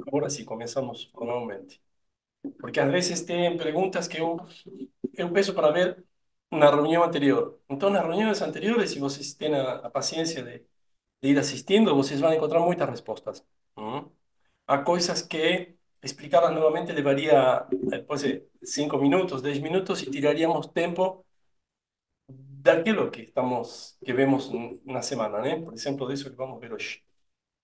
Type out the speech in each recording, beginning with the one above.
Agora sim, começamos formalmente. Porque às vezes tem perguntas que eu peço para ver na reunião anterior. Então, nas reuniões anteriores, se vocês têm a paciência de ir assistindo, vocês vão encontrar muitas respostas. Hum? Há coisas que explicarlas novamente levaria, pode ser, 5 minutos, 10 minutos e tiraríamos tempo daquilo que vemos na semana, né? Por exemplo, disso que vamos ver hoje.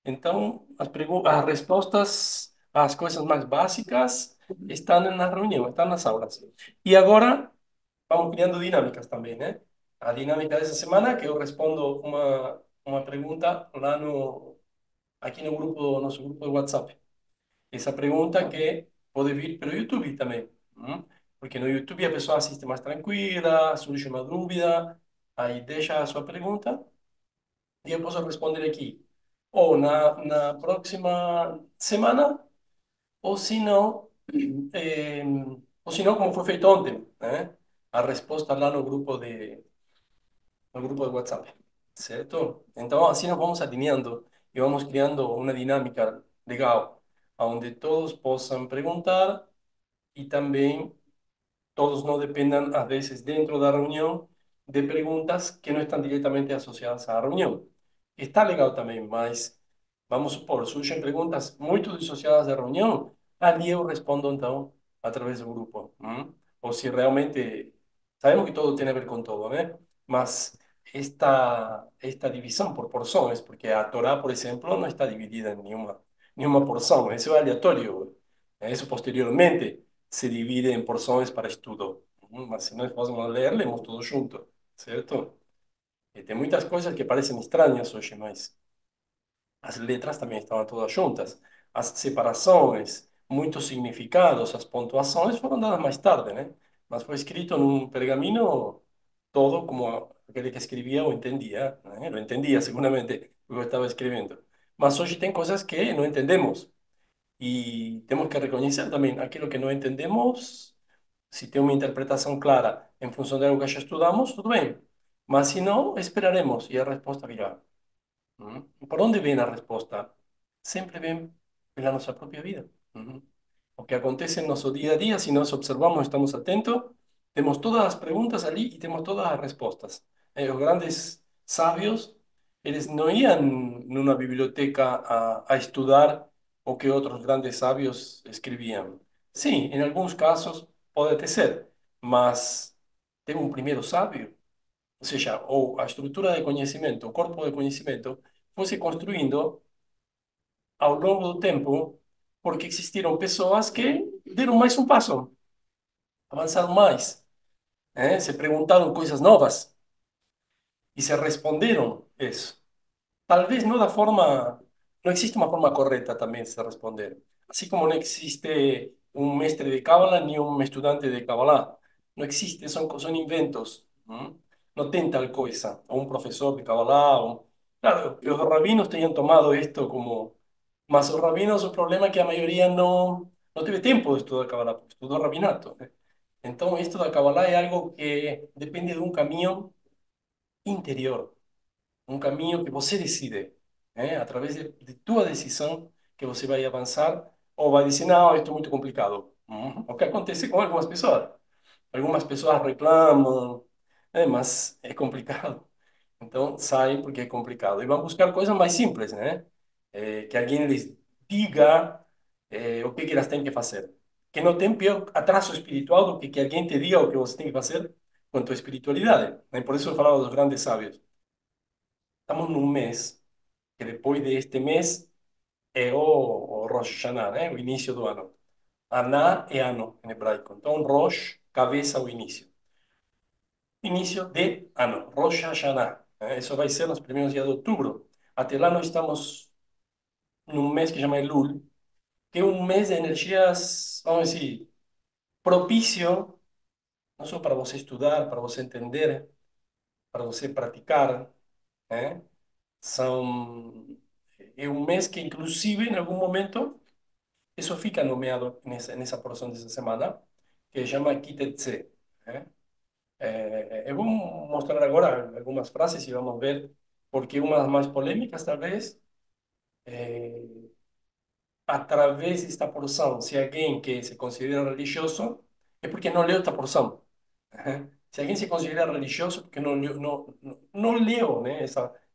Então, as respostas às coisas mais básicas estão na reunião, estão nas aulas. E agora vamos criando dinâmicas também, né? A dinâmica dessa semana que eu respondo uma pergunta lá aqui no grupo, nosso grupo de WhatsApp. Essa pergunta que pode vir pelo YouTube também. Porque no YouTube a pessoa assiste mais tranquila, surge uma dúvida, aí deixa a sua pergunta e eu posso responder aqui. Ou na próxima semana, ou se não, eh, ou se não, como foi feito ontem, né? A resposta lá no grupo de WhatsApp, certo? Então, assim nos vamos alinhando e vamos criando uma dinâmica legal, onde todos possam perguntar e também todos não dependam, às vezes, dentro da reunião, de perguntas que não estão diretamente associadas à reunião. Está legal também, mas vamos supor, surgem perguntas muito dissociadas da reunião, ali eu respondo então através do grupo. Ou se realmente, sabemos que todo tem a ver com todo, né? Mas esta divisão por porções, porque a Torá, por exemplo, não está dividida em nenhuma porção, isso é aleatório. Isso posteriormente se divide em porções para estudo. Mas se nós fôssemos ler, lemos tudo junto, certo? E tem muitas coisas que parecem estranhas hoje, mas as letras também estavam todas juntas. As separações, muitos significados, as pontuações foram dadas mais tarde, né? Mas foi escrito num pergaminho todo como aquele que escrevia o entendia, né? Lo entendia seguramente o que eu estava escrevendo. Mas hoje tem coisas que não entendemos e temos que reconhecer também aquilo que não entendemos. Se tem uma interpretação clara em função de algo que já estudamos, tudo bem. Mas se não, esperaremos e a resposta virá. Por onde vem a resposta? Sempre vem pela nossa própria vida. O que acontece no nosso dia a dia, se nós observamos, estamos atentos, temos todas as perguntas ali e temos todas as respostas. Os grandes sábios, eles não iam numa biblioteca a estudar o que outros grandes sábios escreviam. Sim, em alguns casos pode até ser, mas tem um primeiro sábio, ou seja, ou a estrutura de conhecimento, o corpo de conhecimento, foi se construindo ao longo do tempo, porque existiram pessoas que deram mais um passo, avançaram mais, né? Se perguntaram coisas novas e se responderam isso. Talvez não da forma, não existe uma forma correta também de se responder. Assim como não existe um mestre de Kabbalah nem um estudante de Kabbalah. Não existe, são inventos. Não tem tal coisa. Ou um professor de Kabbalah. Claro, que os rabinos tenham tomado isto como... Mas os rabinos, o problema é que a maioria não teve tempo de estudar Kabbalah, porque estudou rabinato, né? Então, isto da Kabbalah é algo que depende de um caminho interior, um caminho que você decide, né? Através de tua decisão que você vai avançar ou vai dizer, não, isto é muito complicado. O que acontece com algumas pessoas. Algumas pessoas reclamam, mas é complicado. Então, saem porque é complicado. E vão buscar coisas mais simples, né? Que alguém lhes diga o que elas têm que fazer. Que não tem pior atraso espiritual do que alguém te diga o que você tem que fazer com a tua espiritualidade, né? Por isso eu falava dos grandes sábios. Estamos num mês que depois deste mês é o Rosh Hashanah, né? O início do ano. Aná é ano em hebraico. Então, Rosh, cabeça, o início. Início de ano, Rosh Hashanah. Isso vai ser nos primeiros dias de outubro. Até lá nós estamos num mês que chama Elul, que é um mês de energias, vamos dizer, propício, não só para você estudar, para você entender, para você praticar, né? É um mês que, inclusive, em algum momento, isso fica nomeado nessa porção dessa semana, que chama Kitetze, né? Eu vou mostrar agora algumas frases e vamos ver porque uma das mais polêmicas, talvez, através desta porção, se alguém que se considera religioso, é porque não leu esta porção. Ajá. Se alguém se considera religioso, porque não leu, né,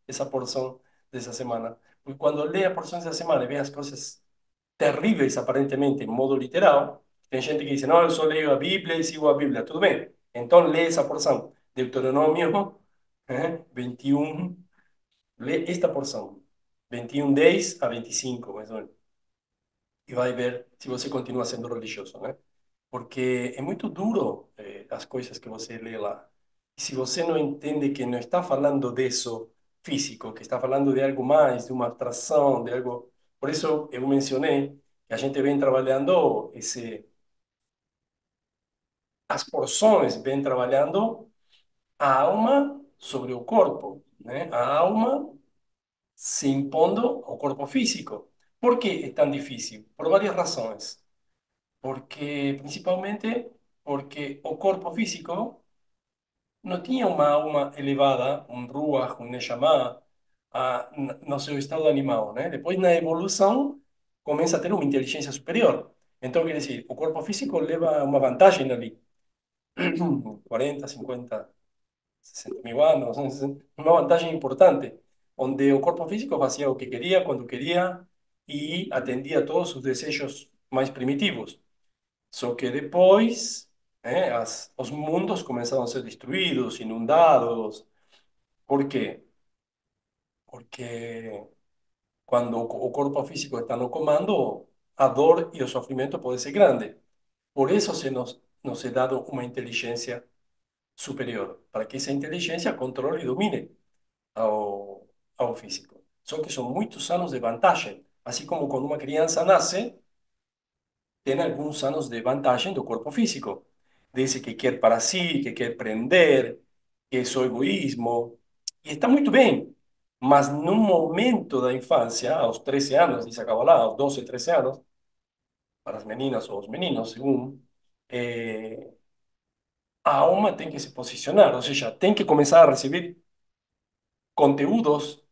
essa porção dessa semana. Porque quando lê a porção dessa semana e vê as coisas terríveis, aparentemente, em modo literal, tem gente que diz, não, eu só leio a Bíblia e sigo a Bíblia. Tudo bem. Então lê essa porção. Deuteronômio 21, lê esta porção. 21, 10 a 25, mais ou menos. E vai ver se você continua sendo religioso, né? Porque é muito duro as coisas que você lê lá. E se você não entende que não está falando disso físico, que está falando de algo mais, de uma abstração, de algo... Por isso eu mencionei que a gente vem trabalhando as porções, vem trabalhando a alma sobre o corpo, né? A alma se impondo ao corpo físico. Por que é tão difícil? Por várias razões. Porque, principalmente, porque o corpo físico não tinha uma alma elevada, um ruach, um neshama, no seu estado animal, né? Depois, na evolução, começa a ter uma inteligência superior. Então, quer dizer, o corpo físico leva uma vantagem ali. 40, 50, 60 mil anos, uma vantagem importante, onde o corpo físico fazia o que queria, quando queria, e atendia a todos os desejos mais primitivos. Só que depois, os mundos começaram a ser destruídos, inundados. ¿Por quê? Porque quando o corpo físico está no comando, a dor e o sofrimento pode ser grande. Por isso nos é dado uma inteligência superior, para que essa inteligência controle e domine ao físico. Só que são muitos anos de vantagem. Assim como quando uma criança nasce, tem alguns anos de vantagem do corpo físico. Diz que quer para si, que quer prender, que é só egoísmo. E está muito bem. Mas num momento da infância, aos 13 anos, diz a Kabbalah, aos 12, 13 anos, para as meninas ou os meninos, segundo, a alma tem que se posicionar, ou seja, tem que começar a receber conteúdos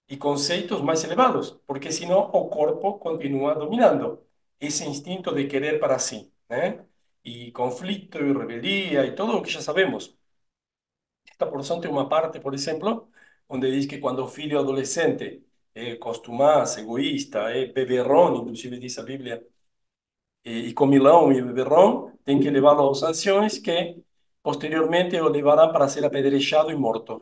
y conceitos más elevados, porque si no, o corpo continúa dominando ese instinto de querer para sí, ¿eh? Y conflicto y rebeldía y todo lo que ya sabemos. Esta porção tem uma parte, por exemplo, onde diz que quando o filho adolescente é costumaz, egoísta, é beberrão, inclusive diz a Bíblia, e comilão e beberrão, tem que levá-lo aos anciões que posteriormente o levarão para ser apedrejado e morto.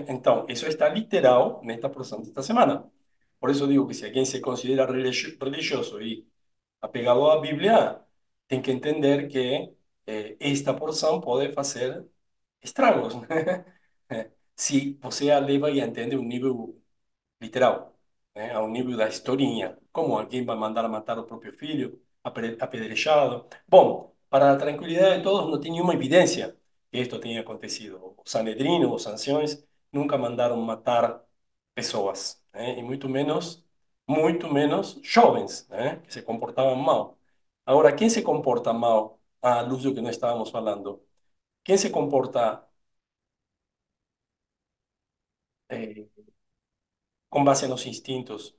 Então, isso está literal nesta porção desta semana. Por isso digo que se alguém se considera religioso e apegado à Bíblia, tem que entender que esta porção pode fazer estragos, né? Se você a leva e a entende um nível literal, né? Ao nível da historinha. Como alguém vai mandar matar o próprio filho, apedrejado. Bom, para a tranquilidade de todos, não tem nenhuma evidência que isto tenha acontecido. O Sanedrino, os anciões, nunca mandaram matar pessoas, né? E muito menos jovens, né? Que se comportavam mal. Agora, quem se comporta mal, à luz do que nós estávamos falando? Quem se comporta eh, com base nos instintos?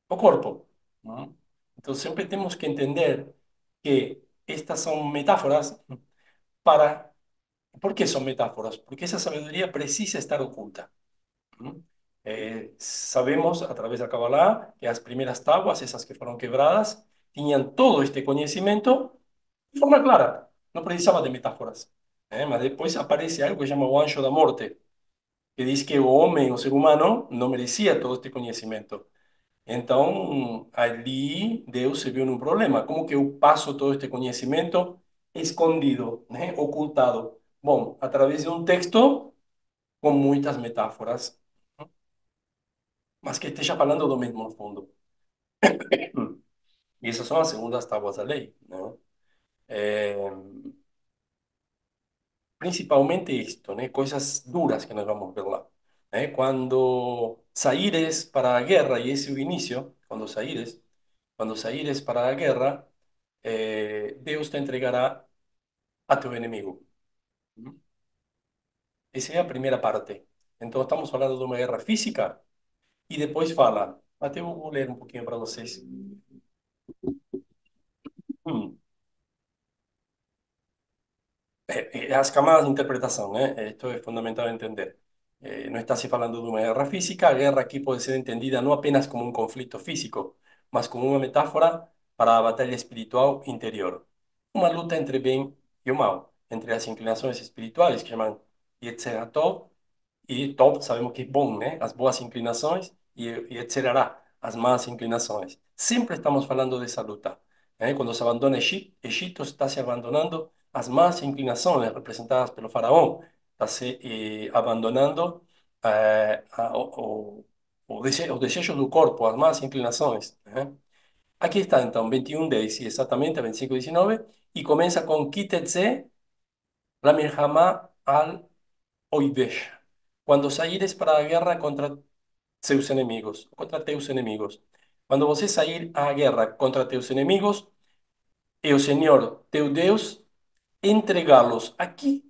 O corpo, ¿no? Entonces siempre tenemos que entender que estas son metáforas para... ¿Por qué son metáforas? Porque esa sabiduría precisa estar oculta. ¿No? Sabemos a través de la Kabbalah que las primeras tabuas, esas que fueron quebradas, tenían todo este conocimiento de forma clara, no precisaba de metáforas. Mas después aparece algo que se llama o anjo da morte, que dice que o hombre, o ser humano, no merecía todo este conocimiento. Então, ali Deus se viu num problema. Como que eu passo todo este conhecimento escondido, né? Ocultado? Bom, através de um texto com muitas metáforas, mas que esteja falando do mesmo no fundo. E essas são as segundas tábuas da lei, né? É, principalmente isto, né? Coisas duras que nós vamos ver lá. Né? Quando saíres para a guerra, e esse é o início, quando saíres para a guerra, Deus te entregará a teu inimigo. Essa é a primeira parte. Então, estamos falando de uma guerra física e depois fala. Até eu vou ler um pouquinho para vocês. Hum. As camadas de interpretação, né? Isto é fundamental entender. Não está se falando de uma guerra física, a guerra aqui pode ser entendida não apenas como um conflito físico, mas como uma metáfora para a batalha espiritual interior. Uma luta entre bem e o mal, entre as inclinações espirituais, que chamam Yetzer Tov, e Tov sabemos que é bom, né? As boas inclinações, e Yetzer Hara, as más inclinações. Sempre estamos falando dessa luta. Quando se abandona Egito, está se abandonando as más inclinações representadas pelo faraó, está se abandonando os desejos do corpo, as más inclinações. Aqui está então 21:10 e exatamente 25:19 e começa com Kitetse la milhama al oivesh. Quando saíres para a guerra contra seus inimigos, contra teus inimigos. Quando você sair à guerra contra teus inimigos, e o Senhor teu Deus entregá-los. Aqui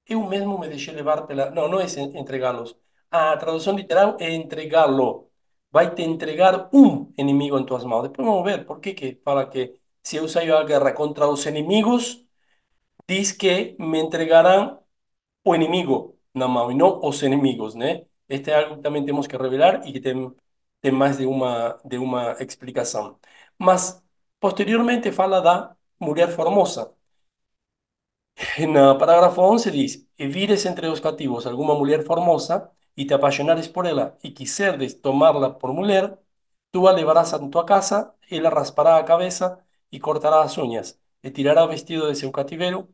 eu mesmo me deixei levar pela. Não, não é entregá-los. A tradução literal é entregá-lo. Vai te entregar um inimigo em tuas mãos. Depois vamos ver por que que fala que se eu saio à guerra contra os inimigos, diz que me entregarão o inimigo na mão e não os inimigos, né? Este é algo que também temos que revelar e que tem mais de uma explicação. Mas, posteriormente, fala da mulher formosa. No parágrafo 11 diz: E vires entre os cativos alguma mulher formosa e te apaixonares por ela e quiserdes tomá-la por mulher, tú a levarás a tua casa, ela raspará a cabeça e cortará as unhas, e tirará o vestido de seu cativeiro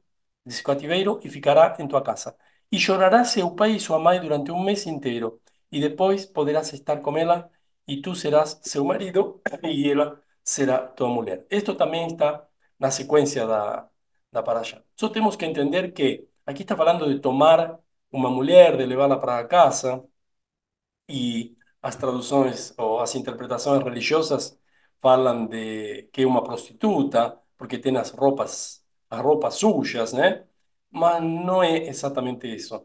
e ficará em tua casa. E chorará seu pai e sua mãe durante um mês inteiro, e depois poderás estar com ela, e tu serás seu marido, e ela será tua mulher. Isto também está na sequência da Parashá. Só temos que entender que aqui está falando de tomar uma mulher, de levá-la para casa, e as traduções ou as interpretações religiosas falam de que é uma prostituta, porque tem as roupas sujas, né? Mas não é exatamente isso.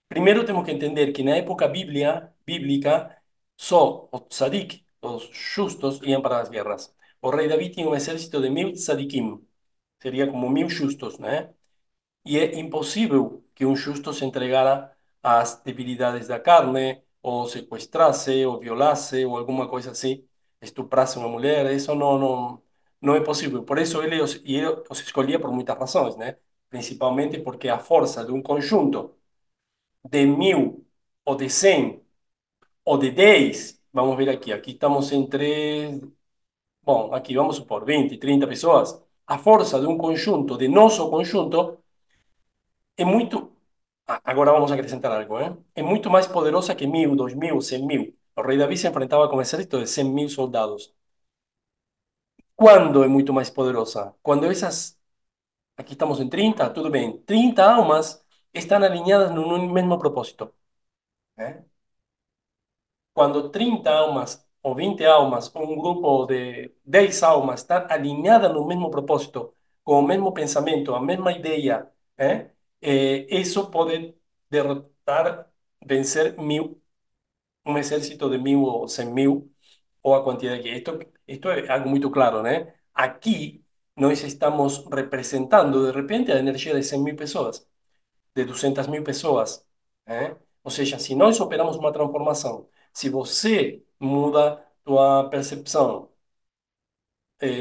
Primeiro temos que entender que na época bíblica, só os tzadik, os justos, iam para as guerras. O rei Davi tinha um exército de 1000 tzadikim, seria como 1000 justos, né? E é impossível que um justo se entregara às debilidades da carne, ou sequestrasse, ou violasse, ou alguma coisa assim, estuprasse uma mulher. Isso não é possível. Por isso ele os escolhia por muitas razões, né? Principalmente porque a força de um conjunto de 1000, ou de 100, ou de 10, vamos ver aqui estamos entre, bom, aqui vamos supor 20, 30 pessoas. A força de um conjunto, de nosso conjunto, é muito. Agora vamos acrescentar algo, ¿eh? É muito mais poderosa que 1000, 2000, 100.000. O rei Davi se enfrentava com um exército de 100.000 soldados. Quando é muito mais poderosa? Quando essas, aqui estamos em 30, tudo bem, 30 almas estão alinhadas no mesmo propósito, ¿eh? Quando 30 almas, ou 20 almas, ou um grupo de 10 almas estão alinhadas no mesmo propósito, com o mesmo pensamento, a mesma ideia, ¿eh? Isso pode derrotar, vencer 1000, um exército de 1000 ou 100.000, ou a quantidade que. Isto é algo muito claro, né? Aqui nós estamos representando, de repente, a energia de 100.000 pessoas, de 200.000 pessoas, né? Ou seja, se nós operamos uma transformação, se você muda tua percepção,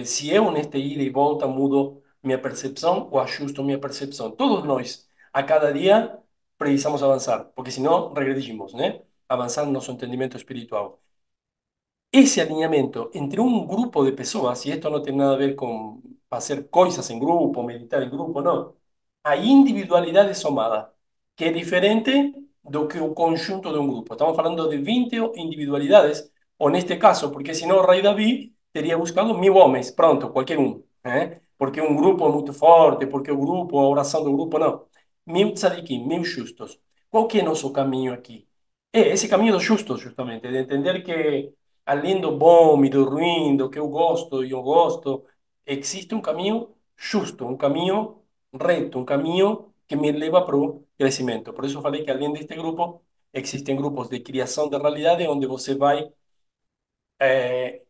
se eu, neste ida e volta, mudo minha percepção ou ajusto minha percepção, todos nós, a cada dia, precisamos avançar, porque senão regredimos, né? Avançar no nosso entendimento espiritual. Ese alinhamento entre un grupo de personas, y esto no tiene nada a ver con hacer cosas en grupo, meditar en grupo, no. Hay individualidade somada, que é diferente do que o conjunto de um grupo. Estamos falando de 20 individualidades, ou neste caso, porque senão o rei Davi teria buscado 1000 homens, pronto, qualquer um, né? Porque um grupo é muito forte, porque o grupo, a oração do grupo, não. 1000 tzadikim, 1000 justos. Qual que é nosso caminho aqui? É esse caminho dos justos, justamente, de entender que além do bom e do ruim, do que eu gosto e eu gosto, existe um caminho justo, um caminho reto, um caminho que me leva para o crescimento. Por isso eu falei que além deste grupo, existem grupos de criação de realidade, onde você vai é,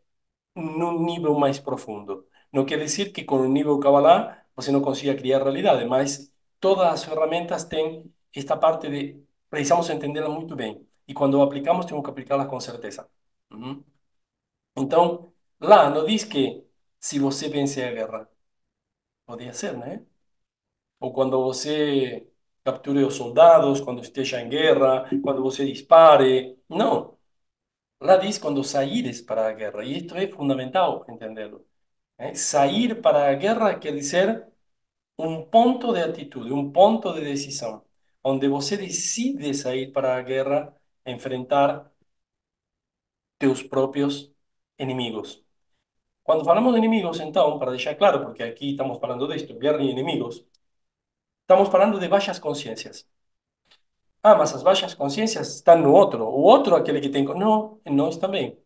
num nível mais profundo. Não quer dizer que com o nível Kabbalah você não consiga criar realidade, mas todas as ferramentas têm esta parte de precisamos entendê-la muito bem. E quando aplicamos, temos que aplicá-las com certeza. Uhum. Então, lá não diz que se você vencer a guerra, podia ser, né? Ou quando você capture os soldados, quando esteja em guerra, quando você dispare. Não. Lá diz quando saíres para a guerra. E isto é fundamental entendê-lo. Sair para a guerra quer dizer um ponto de atitude, um ponto de decisão, onde você decide sair para a guerra, enfrentar teus próprios inimigos. Quando falamos de inimigos, então, para deixar claro, porque aqui estamos falando de isto, guerra e inimigos, estamos falando de baixas consciências. Ah, mas as baixas consciências estão no outro. O outro é aquele que tem... Não, em nós também.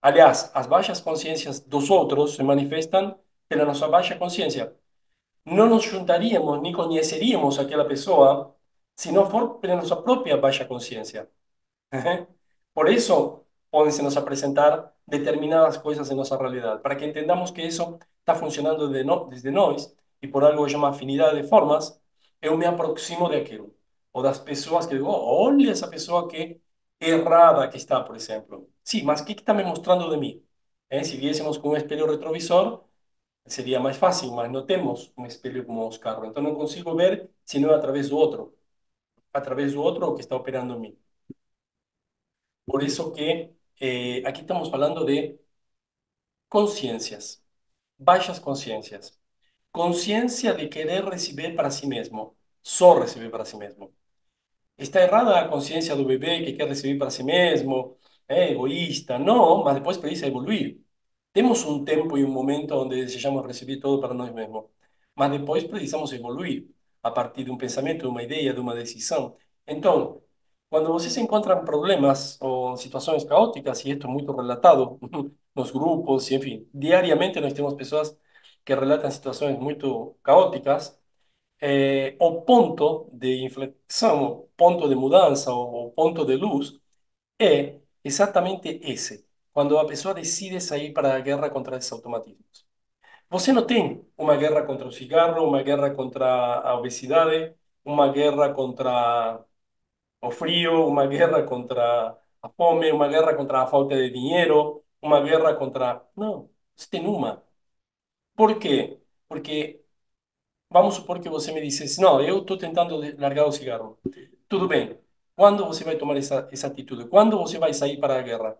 Aliás, as baixas consciências dos outros se manifestam pela nossa baixa consciência. Não nos juntaríamos nem conheceríamos aquela pessoa se não for pela nossa própria baixa consciência. Por eso pueden nos apresentar determinadas coisas em nossa realidade, para que entendamos que isso está funcionando desde nós e por algo que chama afinidade de formas, eu me aproximo daquilo. Ou das pessoas que digo, "Oh, olha essa pessoa que errada que está, por exemplo. Sim, mas o que está me mostrando de mim? Se viéssemos com um espelho retrovisor, seria mais fácil, mas não temos um espelho como os carros. Então não consigo ver senão através do outro que está operando em mim. Por eso que aquí estamos hablando de conciencias, baixas consciências. Consciência de querer receber para si mesmo, só receber para si mesmo. Está errada a consciência do bebê que quer receber para si mesmo, é egoísta, não, mas depois precisa evoluir. Temos um tempo e um momento onde desejamos receber todo para nós mesmos, mas depois precisamos evoluir a partir de um pensamento, de uma ideia, de uma decisão. Então, quando você se encontra em problemas ou situações caóticas, e isto é muito relatado nos grupos, e, enfim, diariamente nós temos pessoas que relatam situações muito caóticas, o ponto de inflexão, o ponto de mudança, o ponto de luz é exatamente esse, quando a pessoa decide sair para a guerra contra esses automatismos. Você não tem uma guerra contra o cigarro, uma guerra contra a obesidade, uma guerra contra o frio, uma guerra contra a fome, uma guerra contra a falta de dinheiro, uma guerra contra... Não, você tem uma. Por quê? Porque vamos supor que você me dissesse, não, eu estou tentando largar o cigarro. Tudo bem. Quando você vai tomar essa atitude? Quando você vai sair para a guerra?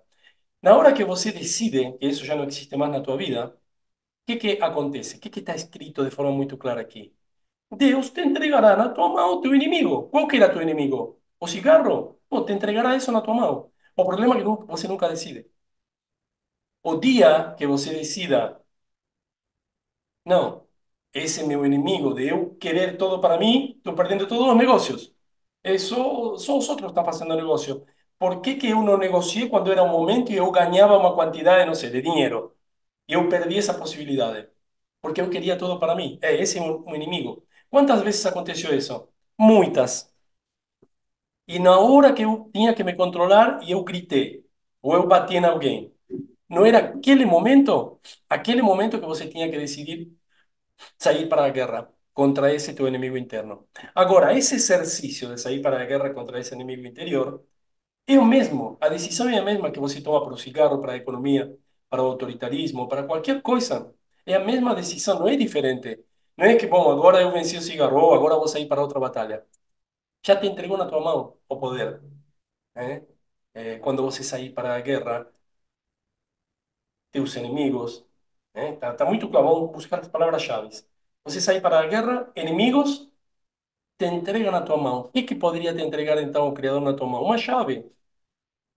Na hora que você decide que isso já não existe mais na tua vida, o que acontece? O que está escrito de forma muito clara aqui? Deus te entregará na tua mão o teu inimigo. Qual que era teu inimigo? O cigarro? Pô, te entregará isso na tua mão. O problema é que você nunca decide. O dia que você decida, não, esse é meu inimigo, de eu querer todo para mim, estou perdendo todos os negócios. Só os outros estão fazendo negócio. Por que que eu não negociei quando era um momento e eu ganhava uma quantidade, não sei, de dinheiro? E eu perdi essa possibilidade. Porque eu queria tudo para mim. Esse é um inimigo. Quantas vezes aconteceu isso? Muitas. E na hora que eu tinha que me controlar, e eu gritei, ou eu bati em alguém. Não era aquele momento que você tinha que decidir sair para a guerra contra esse teu inimigo interno. Agora, esse exercício de sair para a guerra contra esse inimigo interior é o mesmo. A decisão é a mesma que você toma para o cigarro, para a economia, para o autoritarismo, para qualquer coisa. É a mesma decisão, não é diferente. Não é que, bom, agora eu venci o cigarro, agora vou sair para outra batalha. Já te entregou na tua mão o poder. Né? Quando você sair para a guerra, teus inimigos, né? Tá muito claro, vamos buscar as palavras-chave. Você sair para a guerra, inimigos te entregam na tua mão. O que poderia te entregar então o Criador na tua mão? Uma chave.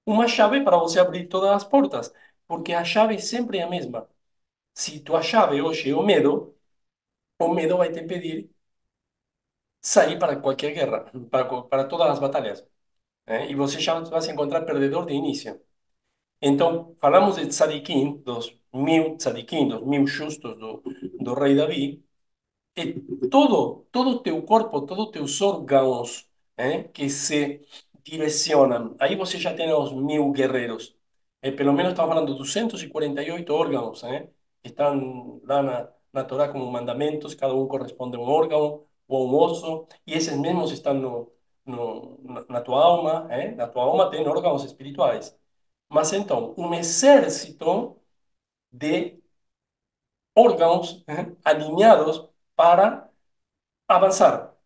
Uma chave para você abrir todas as portas. Porque a chave sempre é a mesma. Se tua chave hoje é o medo vai te pedir sair para qualquer guerra, para todas as batalhas. Né? E você já vai se encontrar perdedor de início. Então, falamos de tzadikim, dos 1000 tzadikim, dos 1000 justos do rei Davi, e todo teu corpo, todos teus órgãos, que se direcionam. Aí você já tem os 1000 guerreiros. Pelo menos estamos falando de 248 órgãos, que estão lá na Torá como mandamentos, cada um corresponde a um órgão ou a um osso, e esses mesmos estão na tua alma, na tua alma tem órgãos espirituais. Mas então, um exército de órgãos alinhados para avançar,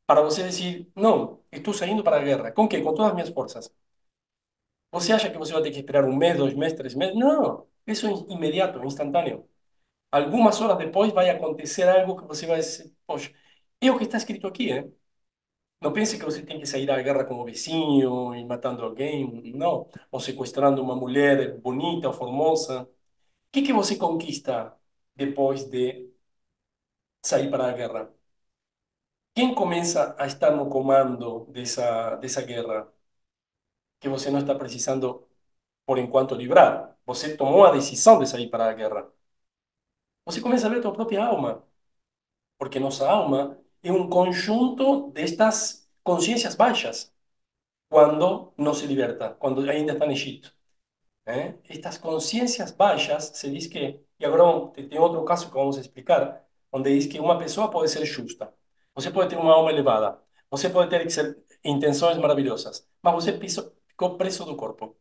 para você dizer, não, estou saindo para a guerra. Com quê? Com todas as minhas forças. Você acha que você vai ter que esperar um mês, 2 meses, 3 meses? Não, isso é imediato, instantâneo. Algumas horas depois vai acontecer algo que você vai dizer, poxa, é o que está escrito aqui, hein? Não pense que você tem que sair à guerra com o vizinho e matando alguém, não. Ou sequestrando uma mulher bonita ou formosa. O que você conquista depois de sair para a guerra? Quem começa a estar no comando dessa guerra que você não está precisando, por enquanto, livrar? Você tomou a decisão de sair para a guerra. Você começa a ver a tua própria alma, porque nossa alma é um conjunto destas consciências baixas, quando não se liberta, quando ainda está no Egito. Estas consciências baixas, se diz que, e agora tem outro caso que vamos explicar, onde diz que uma pessoa pode ser justa, você pode ter uma alma elevada, você pode ter intenções maravilhosas, mas você ficou preso do corpo.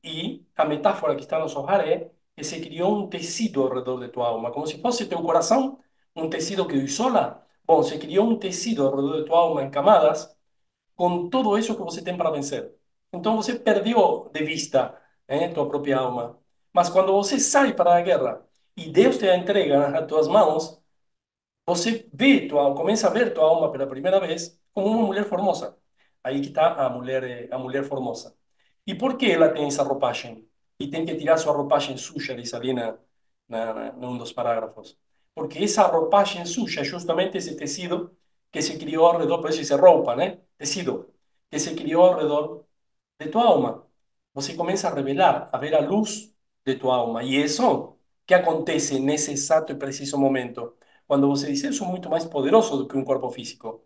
E a metáfora que está no Zohar é que se criou um tecido ao redor de tua alma, como se fosse teu coração, um tecido que o isola. Bom, se criou um tecido ao redor de tua alma em camadas, com tudo isso que você tem para vencer. Então você perdeu de vista, tua própria alma. Mas quando você sai para a guerra e Deus te a entrega nas tuas mãos, você vê começa a ver tua alma pela primeira vez como uma mulher formosa. Aí que está a mulher formosa. E por que ela tem essa roupagem? E tem que tirar sua roupagem suja, diz ali num dos parágrafos. Porque essa roupagem suja é justamente esse tecido que se criou ao redor, por isso diz roupa, né? Tecido, que se criou ao redor de tua alma. Você começa a revelar, a ver a luz de tua alma. E isso que acontece nesse exato e preciso momento, quando você diz, eu sou muito mais poderoso do que um corpo físico,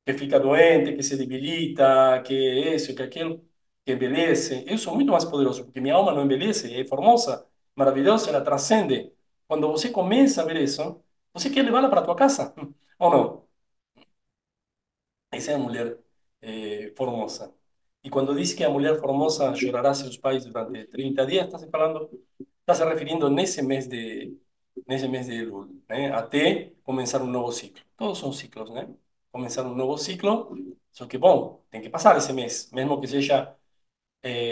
que fica doente, que se debilita, que isso, que aquilo, que envelhece. Eu sou muito mais poderoso, porque minha alma não envelhece, é formosa, maravilhosa, ela transcende. Quando você começa a ver isso, você quer levá-la para tua casa, ou não? Essa é a mulher formosa. E quando diz que a mulher formosa chorará seus pais durante 30 dias, está se falando, está se referindo nesse mês de Elul, né? Até começar um novo ciclo. Todos são ciclos, né? Começar um novo ciclo, só que, bom, tem que passar esse mês, mesmo que seja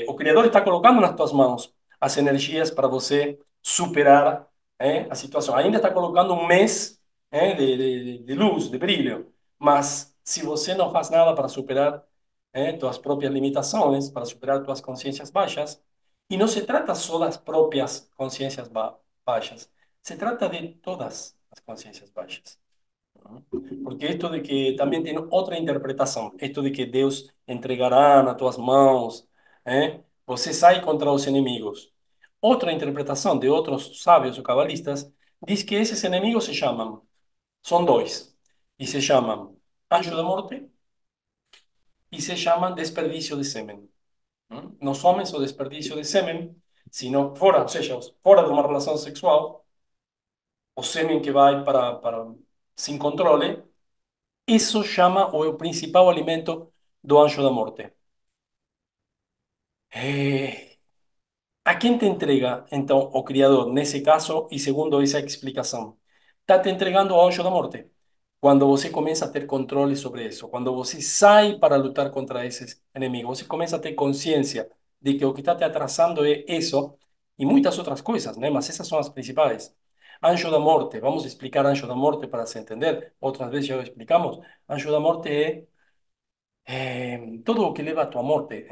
o Criador está colocando nas tuas mãos as energias para você superar a situação. Ainda está colocando um mês de luz, de brilho, mas se você não faz nada para superar tuas próprias limitações, para superar tuas consciências baixas, e não se trata só das próprias consciências baixas, se trata de todas as consciências baixas. Porque esto de que también tiene otra interpretação, esto de que Deus entregará nas tuas mãos, você sai contra os inimigos. Outra interpretação de outros sábios ou cabalistas diz que esses inimigos se chamam, são dois, e se chamam anjo da morte e se chamam desperdício de sêmen. Não homens o desperdício de sêmen, sino fora, ou seja, fora de uma relação sexual, o sêmen que vai para sem controle. Isso chama ou é o principal alimento do anjo da morte. Eh, ¿A quem te entrega, então, o Criador, nesse caso, e segundo essa explicação? Está te entregando ao anjo da morte. Quando você começa a ter controle sobre isso, quando você sai para lutar contra esses inimigos, você começa a ter consciência de que o que está te atrasando é isso e muitas outras coisas, né? Mas essas são as principais. Anjo da morte, vamos explicar anjo da morte para se entender. Outras vezes já explicamos. Anjo da morte é todo o que leva a tua morte,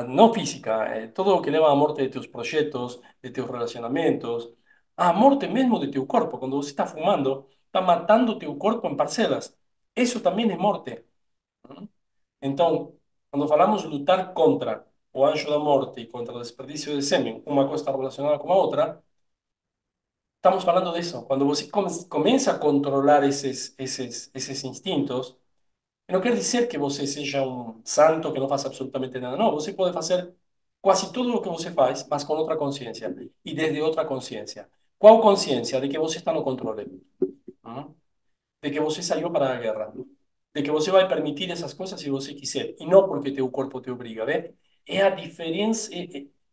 não física, todo o que leva à morte de teus projetos, de teus relacionamentos, à morte mesmo de teu corpo. Quando você está fumando, está matando teu corpo em parcelas. Isso também é morte. Hum? Então, quando falamos lutar contra o anjo da morte e contra o desperdício de sêmen, uma coisa está relacionada com a outra, estamos falando disso. Quando você começa a controlar esses instintos, não quer dizer que você seja um santo que não faça absolutamente nada. Não, você pode fazer. quase tudo o que você faz, mas com outra consciência e desde outra consciência. Qual consciência? De que você está no controle, de que você saiu para a guerra, de que você vai permitir essas coisas se você quiser, e não porque teu corpo te obriga, vê? É a diferença,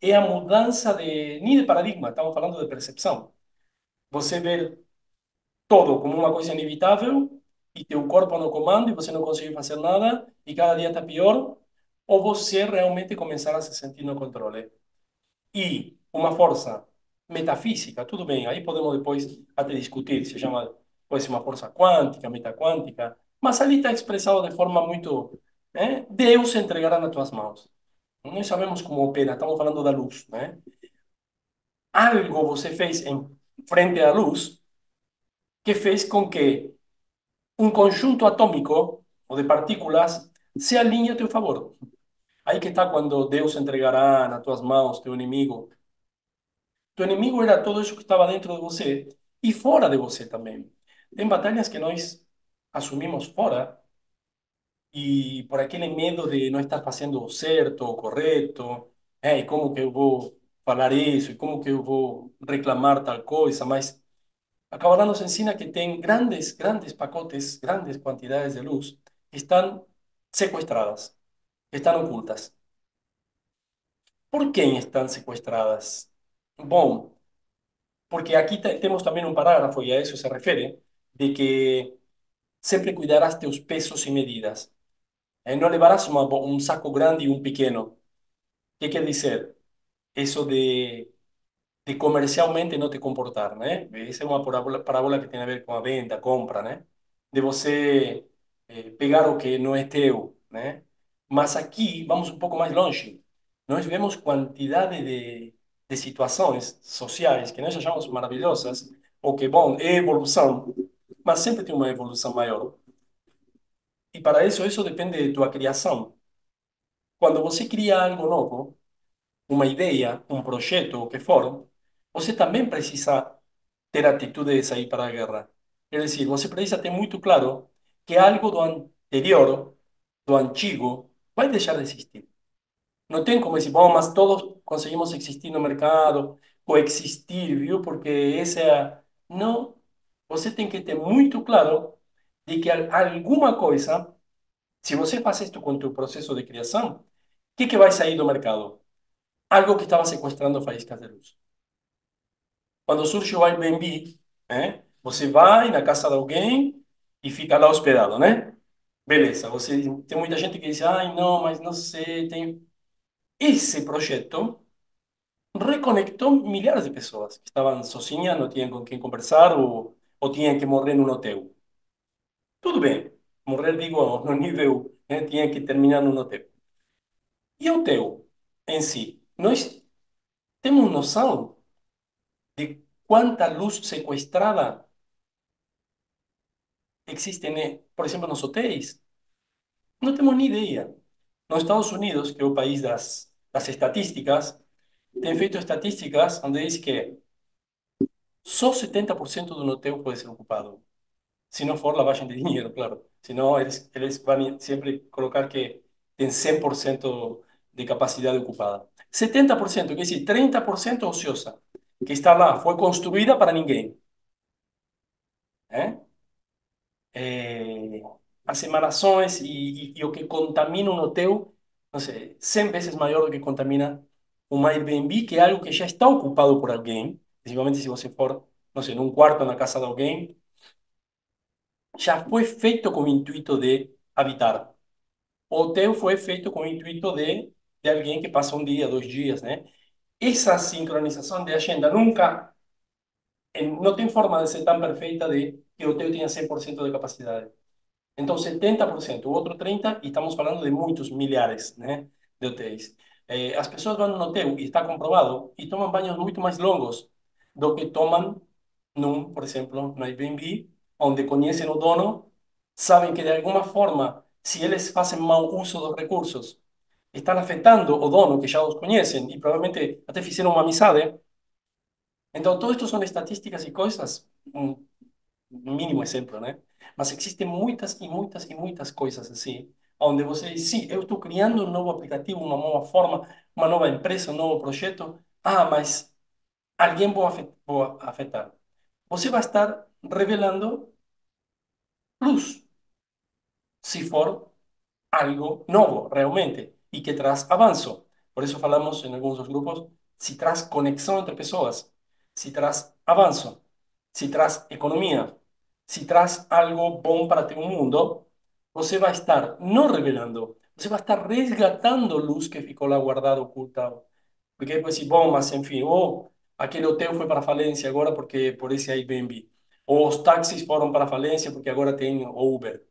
é a mudança de, nem de paradigma, estamos falando de percepção. Você vê todo como uma coisa inevitável e teu corpo no comando e você não consegue fazer nada e cada dia está pior, ou você realmente começar a se sentir no controle. E uma força metafísica, tudo bem, aí podemos depois até discutir, se chama, pode ser uma força quântica, metaquântica, mas ali está expressado de forma muito, Deus se entregará nas tuas mãos. Nós sabemos como opera, estamos falando da luz, né? Algo você fez em frente à luz que fez com que um conjunto atômico ou de partículas se alinhe a teu favor. Aí que está quando Deus entregará nas tuas mãos teu inimigo. Tu inimigo era todo isso que estava dentro de você e fora de você também. Tem batalhas que nós assumimos fora e por aquele medo de não estar fazendo o certo, o correto, e como que eu vou falar isso, e como que eu vou reclamar tal coisa, mas a Kabbalah nos ensina que tem grandes, grandes pacotes, grandes quantidades de luz que estão sequestradas, que estão ocultas. ¿Por qué están sequestradas? Bom, porque aquí temos também um parágrafo, e a isso se refere, de que sempre cuidarás teus pesos e medidas. Não levarás um saco grande e um pequeno. ¿Qué quer dizer? Isso de comercialmente não te comportar, né? Essa é uma parábola que tem a ver com a venda, compra, né? De você pegar o que não é teu, né? Mas aqui vamos um pouco mais longe. Nós vemos quantidade de situações sociais que nós achamos maravilhosas, ou que, bom, é evolução, mas sempre tem uma evolução maior. E para isso depende de tua criação. Quando você cria algo novo, uma ideia, um projeto, o que for, você também precisa ter a atitude de sair para a guerra. É dizer, você precisa ter muito claro que algo do anterior, do antigo, vai deixar de existir. Não tem como dizer, bom, mas todos conseguimos existir no mercado, coexistir, viu? Porque essa é a... Não, você tem que ter muito claro de que alguma coisa, se você faz isto com o teu processo de criação, o que vai sair do mercado? Algo que estava sequestrando faíscas de luz. Quando surge o Airbnb, você vai na casa de alguém e fica lá hospedado, né? Beleza, você tem muita gente que diz, ai, não, mas não sei, tem... Esse projeto reconectou milhares de pessoas que estavam sozinhas, não tinham com quem conversar ou tinham que morrer num hotel. Tudo bem, morrer, digo, no nível, tinha que terminar num hotel. E o hotel em si? Nós temos noção de quanta luz sequestrada existe, por exemplo, nos hotéis? Não temos nem ideia. Nos Estados Unidos, que é o país das estatísticas, tem feito estatísticas onde diz que só 70% do hotel pode ser ocupado. Se não for lavagem de dinheiro, claro. Senão, eles vão sempre colocar que tem 100% de capacidade ocupada. 70%, quer dizer, 30% ociosa, que está lá, foi construída para ninguém. Né? É, as emanações e o que contamina um hotel, não sei, 100 vezes maior do que contamina um Airbnb, que é algo que já está ocupado por alguém, principalmente se você for, não sei, num quarto na casa de alguém, já foi feito com o intuito de habitar. O hotel foi feito com o intuito de alguém que passa um dia, 2 dias, né? Essa sincronização de agenda nunca, não tem forma de ser tão perfeita de que o hotel tenha 100% de capacidade. Então, 70%, o outro 30%, e estamos falando de muitos milhares, né, de hotéis. As pessoas vão no hotel, e está comprovado, e tomam banhos muito mais longos do que tomam por exemplo, no Airbnb, onde conhecem o dono, sabem que de alguma forma, se eles fazem mau uso dos recursos, estão afetando o dono, que já os conhecem, e provavelmente até fizeram uma amizade. Então, todo isto são estatísticas e coisas, um mínimo exemplo, né? Mas existem muitas e muitas e muitas coisas assim, onde você diz, sim, eu estou criando um novo aplicativo, uma nova forma, uma nova empresa, um novo projeto. Ah, mas alguém vou afetar. Você vai estar revelando luz, se for algo novo, realmente, y que traz avanzo. Por eso falamos en algunos dos grupos, si traz conexión entre pessoas, si traz avanzo, si traz economía, si traz algo bom para ter mundo, você vai estar não revelando, você vai estar resgatando luz que ficou lá guardada, oculta. Porque depois, bom, mas enfim, ou aquele hotel foi para falência agora porque por esse Airbnb. Ou os táxis foram para falência porque agora tem Uber.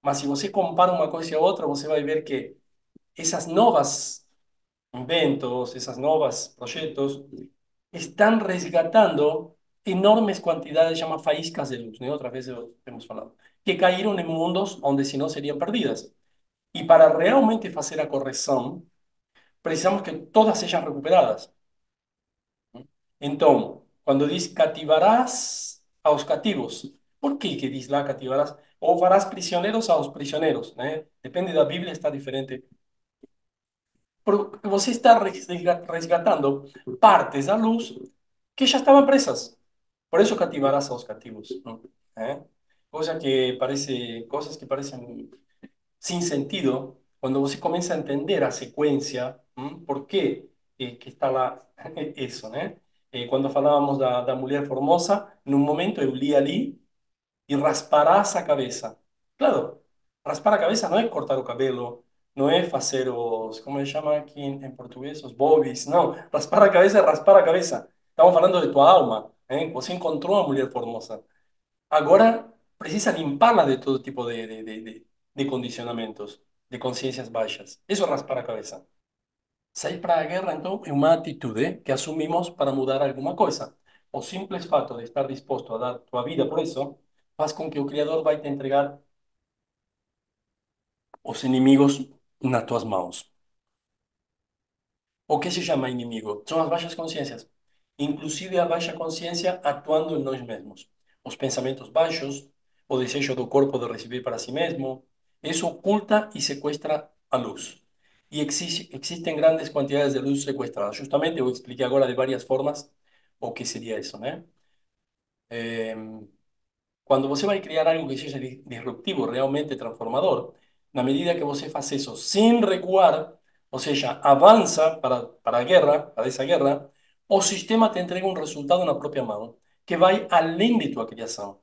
Mas se você compara uma coisa e a outra, você vai ver que essas novas inventos, esses novos projetos, estão resgatando enormes quantidades, chama faíscas de luz, né? Outra vez temos falado, que caíram em mundos onde senão seriam perdidas. E para realmente fazer a correção, precisamos que todas sejam recuperadas. Então, quando diz cativarás aos cativos, por que diz lá cativarás? Ou farás prisioneiros aos prisioneiros, né? Depende da Bíblia, está diferente. Porque você está resgatando partes da luz que já estavam presas. Por isso cativarás aos cativos, ¿no? ¿Eh? Coisas que parecem sin sentido, quando você começa a entender a sequência, por quê que está lá isso, né? Quando falávamos da mulher formosa, num momento eu li ali e rasparás a cabeça. Claro, raspar a cabeça não é cortar o cabelo, não é fazer os, como se chama aqui em português, os bobbies, não. Raspar a cabeça é raspar a cabeça. Estamos falando de tua alma, hein? Você encontrou uma mulher formosa. Agora precisa limpá-la de todo tipo de condicionamentos, de consciências baixas. Isso é raspar a cabeça. Sair para a guerra, então, é uma atitude que assumimos para mudar alguma coisa. O simples fato de estar disposto a dar tua vida por isso faz com que o Criador vai te entregar os inimigos nas tuas mãos. O que se chama inimigo? São as baixas consciências. Inclusive a baixa consciência atuando em nós mesmos. Os pensamentos baixos, o desejo do corpo de receber para si mesmo, isso oculta e sequestra a luz. E existem grandes quantidades de luz sequestrada. Justamente eu expliquei agora de várias formas o que seria isso, né? Quando você vai criar algo que seja disruptivo, realmente transformador, na medida que você faz isso sem recuar, ou seja, avança para a guerra, para essa guerra, o sistema te entrega um resultado na própria mão, que vai além de tua criação,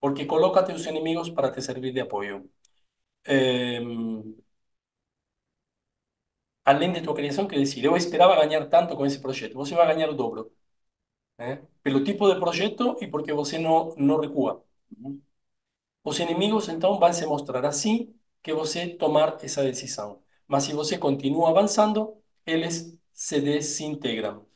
porque coloca teus inimigos para te servir de apoio. Eh, Além de tua criação, quer dizer, eu esperava ganhar tanto com esse projeto, você vai ganhar o dobro, né? Pelo tipo de projeto e porque você não recua. Os inimigos então vão se mostrar assim que você tomar essa decisão. Mas se você continua avançando, eles se desintegram.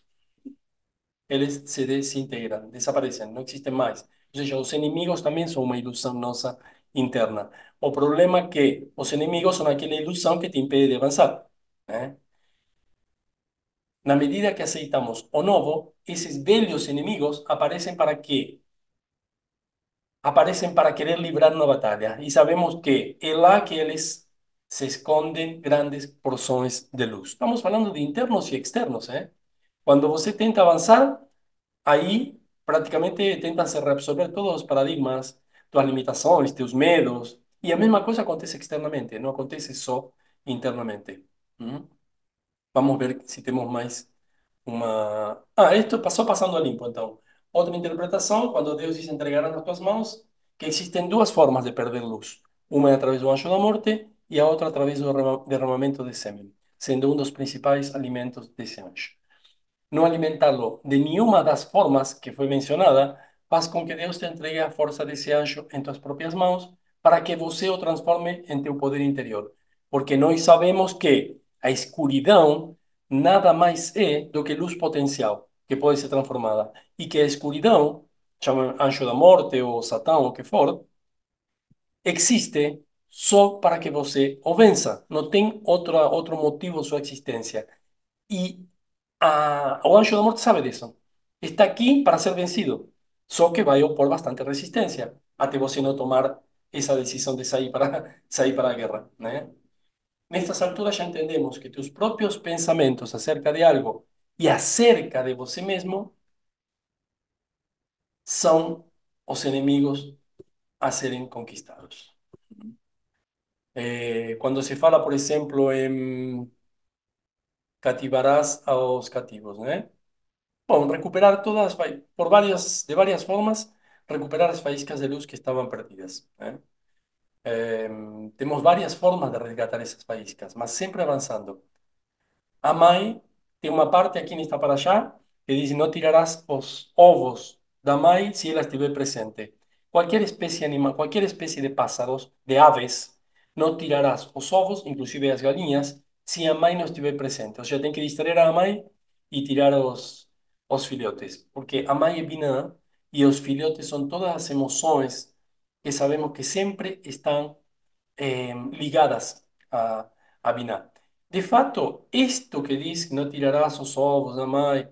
Eles se desintegram, desaparecem, não existem mais. Ou seja, os inimigos também são uma ilusão nossa interna. O problema é que os inimigos são aquela ilusão que te impede de avançar, né? Na medida que aceitamos o novo, esses velhos inimigos aparecem para quê? Aparecen para querer librar una batalla y sabemos que es lá que eles se esconden grandes porções de luz. Estamos falando de internos y externos, ¿eh? Cuando você tenta avanzar, ahí prácticamente tentan se reabsorber todos los paradigmas, tus limitações, tus medos, y la misma cosa acontece externamente, no acontece só internamente. ¿Mm? Vamos ver se temos mais uma. Ah, isto passou passando a limpo, então. Outra interpretação, quando Deus diz entregará nas tuas mãos, que existem duas formas de perder luz. Uma é através do anjo da morte e a outra através do derramamento de sêmen, sendo um dos principais alimentos desse anjo. Não alimentá-lo de nenhuma das formas que foi mencionada faz com que Deus te entregue a força desse anjo em tuas próprias mãos para que você o transforme em teu poder interior. Porque nós sabemos que a escuridão nada mais é do que luz potencial que pode ser transformada. E que a escuridão, chama anjo da morte ou Satã, ou o que for, existe só para que você o vença. Não tem outro motivo sua existência. E o anjo da morte sabe disso. Está aqui para ser vencido. Só que vai opor bastante resistência até você não tomar essa decisão de sair para, sair para a guerra, né? Nestas alturas ya entendemos que tus propios pensamientos acerca de algo y acerca de você mesmo son los enemigos a serem conquistados. Cuando se fala, por ejemplo, en cativarás a los cativos, ¿no? Bueno, recuperar todas, de varias formas, recuperar las faíscas de luz que estaban perdidas. Tenemos varias formas de resgatar esas faíscas, mas siempre avanzando. A mãe tem uma parte aqui nesta paraxá que diz: não tirarás os ovos da mãe se ela estiver presente. Qualquer espécie animal, qualquer espécie de pássaros, de aves, não tirarás os ovos, inclusive as galinhas, se a mãe não estiver presente. Ou seja, tem que distrair a mãe e tirar os filhotes, porque a mãe é Binah e os filhotes são todas as emoções que sabemos que sempre estão ligadas a Binah. De fato, esto que dice no tirarás los ovos da mãe,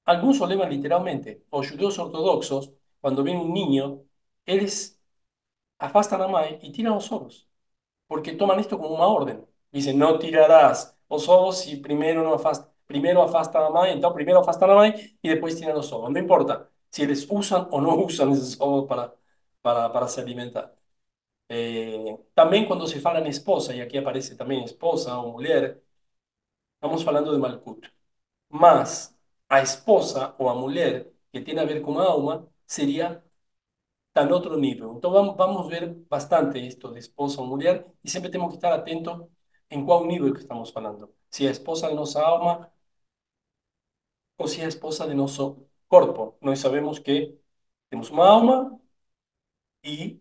algunos lo levan literalmente. Los judíos ortodoxos, cuando ven un niño, ellos afastan a mãe y tiran los ovos, porque toman esto como una orden. Dicen, no tirarás los ovos si primero, no afasta, primero afastan a mãe, entonces primero afastan a mãe y después tiran los ovos. No importa si ellos usan o no usan esos ovos para se alimentar. También cuando se fala en esposa, y aquí aparece también esposa o mujer, estamos hablando de Malkut. Mas a esposa ou a mulher que tem a ver com a alma seria está em outro nível. Então vamos ver bastante isto de esposa ou mulher e sempre temos que estar atento em qual nível que estamos falando. Se é a esposa de nossa alma ou se é a esposa de nosso corpo. Nós sabemos que temos uma alma e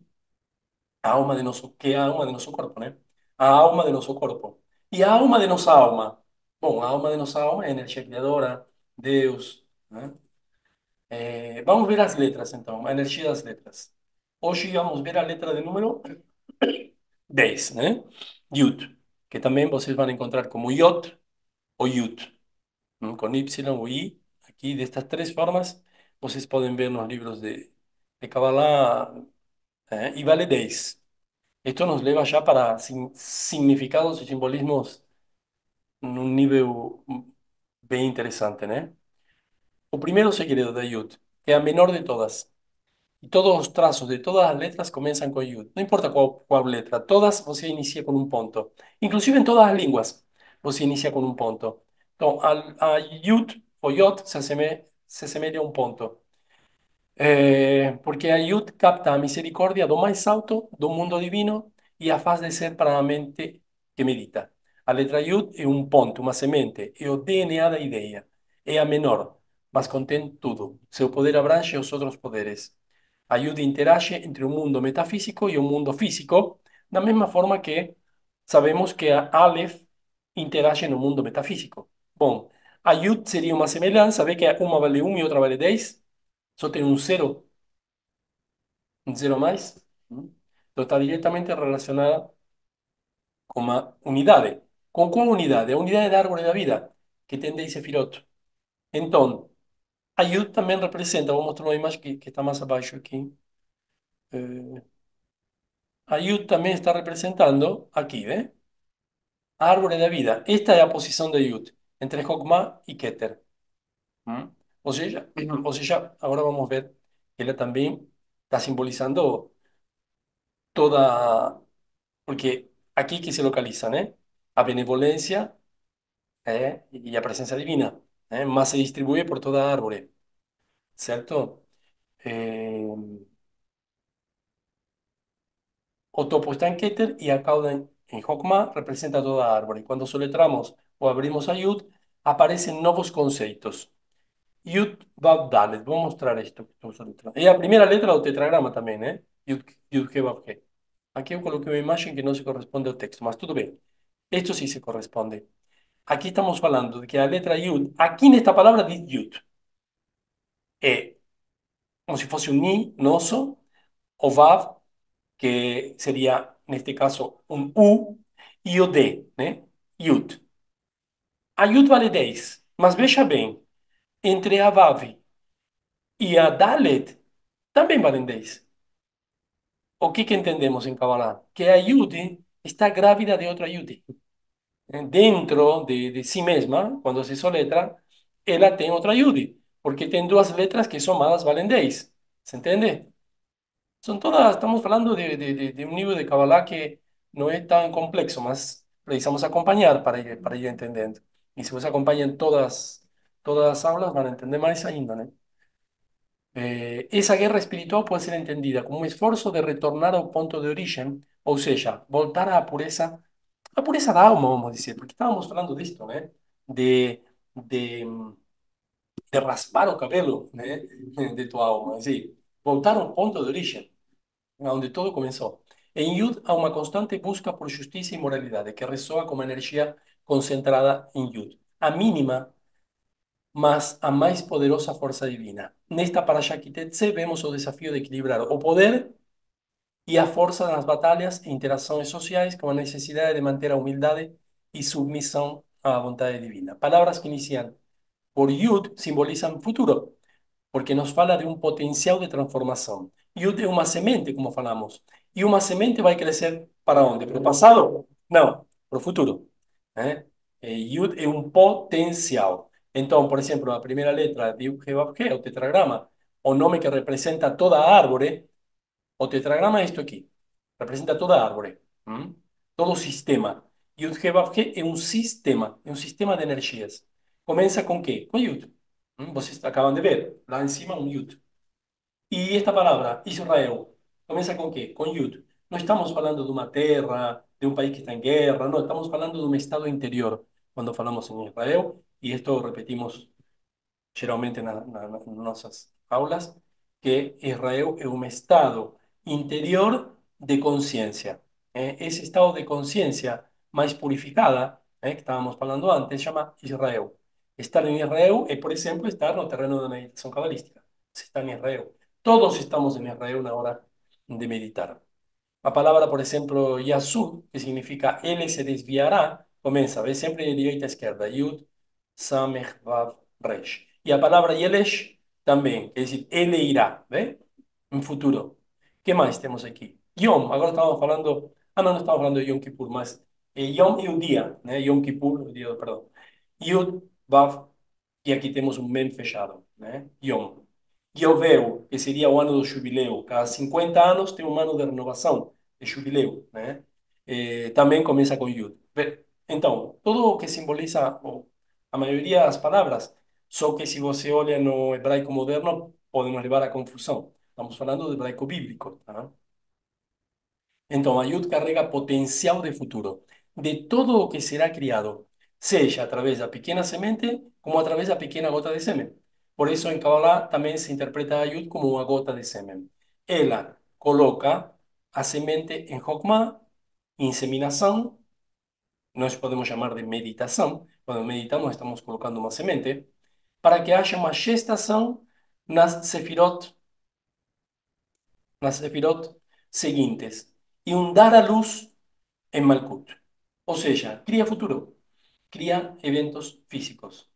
a alma de nosso, que é a alma de nosso corpo, né? A alma de nosso corpo. E a alma de nossa alma? Bom, a alma de nossa alma é a energia criadora, Deus, né? Vamos ver as letras, então, a energia das letras. Hoje vamos ver a letra de número 10, né? Yud, que também vocês vão encontrar como Yod ou Yud, com Y ou I. Aqui, destas três formas, vocês podem ver nos livros de Kabbalah, e vale 10. Esto nos leva já para significados e simbolismos num nível bem interessante, né? O primeiro segredo da Yud, que é a menor de todas. Y todos los trazos de todas las letras comienzan con yud. No importa cuál letra, todas você inicia con un punto. Inclusive en todas las lenguas, você inicia con un punto. Entonces, a yud o yod se asemelha a un punto. Porque a Yud capta a misericórdia do mais alto do mundo divino e a faz descer para a mente que medita. A letra Yud é um ponto, uma semente, é o DNA da ideia. É a menor, mas contém tudo. Seu poder abrange os outros poderes. A Yud interage entre o mundo metafísico e o mundo físico, da mesma forma que sabemos que a Aleph interage no mundo metafísico. Bom, a Yud seria uma semelhança, vê que uma vale 1 e outra vale 10? Só tem un cero más. Então está diretamente relacionada com a unidade. Com qual unidade? A unidade da árvore da vida, que tem 10 sefirot. Então, a Yud também representa, vou mostrar uma imagem que está mais abaixo aqui. A Yud também está representando aqui, né? A árvore da vida. Esta é a posição da Yud, entre Hokmah e Keter. ¿Mm? Ou seja, agora vamos ver que ela também está simbolizando toda. Porque aquí que se localiza, ¿eh? A benevolencia y a presencia divina, más se distribuye por toda árvore, ¿cierto? Eh, o topo está en Keter y a cauda en Hokmah representa toda árvore. Cuando soletramos o abrimos a Yud, aparecen nuevos conceptos. Yud Vav Dalet. Voy a mostrar esto que estamos soletrando. Es la primera letra del tetragrama también, ¿eh? Yud, Yud He Vav He. Aquí yo coloqué una imagen que no se corresponde al texto, mas todo bien. Esto sí se corresponde. Aquí estamos hablando de que la letra Yud, aquí en esta palabra dice Yud, es como si fuese un Ni, un oso, o Vav, que sería en este caso un U, y o D, ¿eh? Yud. A Yud vale 10, mas veja bem, entre a Vav e a Dalet também valem 10. O que entendemos em Kabbalah? Que a Yud está grávida de outra Yud. dentro de si mesma, quando se soletra, ela tem outra Yudi, porque tem duas letras que somadas valem 10. ¿Se entende? Son todas, estamos hablando de un libro de Kabbalah que no es tan complejo, más precisamos acompañar para ir entendiendo. Y si vos acompañan todas las aulas, van a entender más ainda, ¿no? Esa guerra espiritual puede ser entendida como un esfuerzo de retornar a un punto de origen, o sea, voltar a pureza da alma, vamos a decir, porque estábamos hablando de esto, ¿no? De, de, de raspar o cabelo, ¿no? De tu alma, así, voltar a un punto de origen onde todo começou. Em Yud há uma constante busca por justiça e moralidade, que ressoa como energia concentrada em Yud. A mínima, mas a mais poderosa força divina. Nesta Parashat vemos o desafio de equilibrar o poder e a força nas batalhas e interações sociais com a necessidade de manter a humildade e submissão à vontade divina. Palavras que iniciam por Yud simbolizam futuro, porque nos fala de um potencial de transformação. Yud é uma semente, como falamos. E uma semente vai crescer para onde? Para o passado? Não, para o futuro. Né? Yud é um potencial. Então, por exemplo, a primeira letra de Yud é o tetragrama, o nome que representa toda a árvore. O tetragrama é isto aqui. Representa toda a árvore. Todo o sistema. Yud é um sistema de energias. Começa com quê? Com Yud. Vocês acabam de ver, lá em cima um Yud. E esta palavra, Israel, começa com quê? Com Yud. Não estamos falando de uma terra, de um país que está em guerra, não, estamos falando de um estado interior, quando falamos em Israel, e isto repetimos geralmente nas nossas aulas, que Israel é um estado interior de consciência. Esse estado de consciência mais purificada, que estávamos falando antes, chama Israel. Estar em Israel é, por exemplo, estar no terreno da meditação cabalística. Se está em Israel. Todos estamos em Israel na hora de meditar. A palavra, por exemplo, Yasud, que significa ele se desviará, começa, vê sempre de direita a esquerda. Yud, Samech, Vav, Resh. E a palavra Yelesh também, quer dizer, ele irá, vê? Em futuro. O que mais temos aqui? Yom, agora estávamos falando, não estávamos falando de Yom Kippur, mas Yom é o dia, né? Yom Kippur, o dia, perdão. Yud, Vav, e aqui temos um mem fechado, né? Yom. Yovel, que seria o ano do jubileu. Cada 50 anos tem um ano de renovação, de jubileu, né? Também começa com Yud. Então, tudo o que simboliza, a maioria das palavras, só que se você olha no hebraico moderno, podemos levar à confusão. Estamos falando do hebraico bíblico, tá? Então, a Yud carrega potencial de futuro, de todo o que será criado, seja através da pequena semente, como através da pequena gota de sêmen. Por isso, em Kabbalah também se interpreta a Yud como uma gota de sêmen. Ela coloca a semente em Hokmah, inseminação, nós podemos chamar de meditação. Quando meditamos, estamos colocando uma semente, para que haja uma gestação nas sefirot seguintes, e um dar à luz en Malkuth. O sea, cría futuro, cría eventos físicos.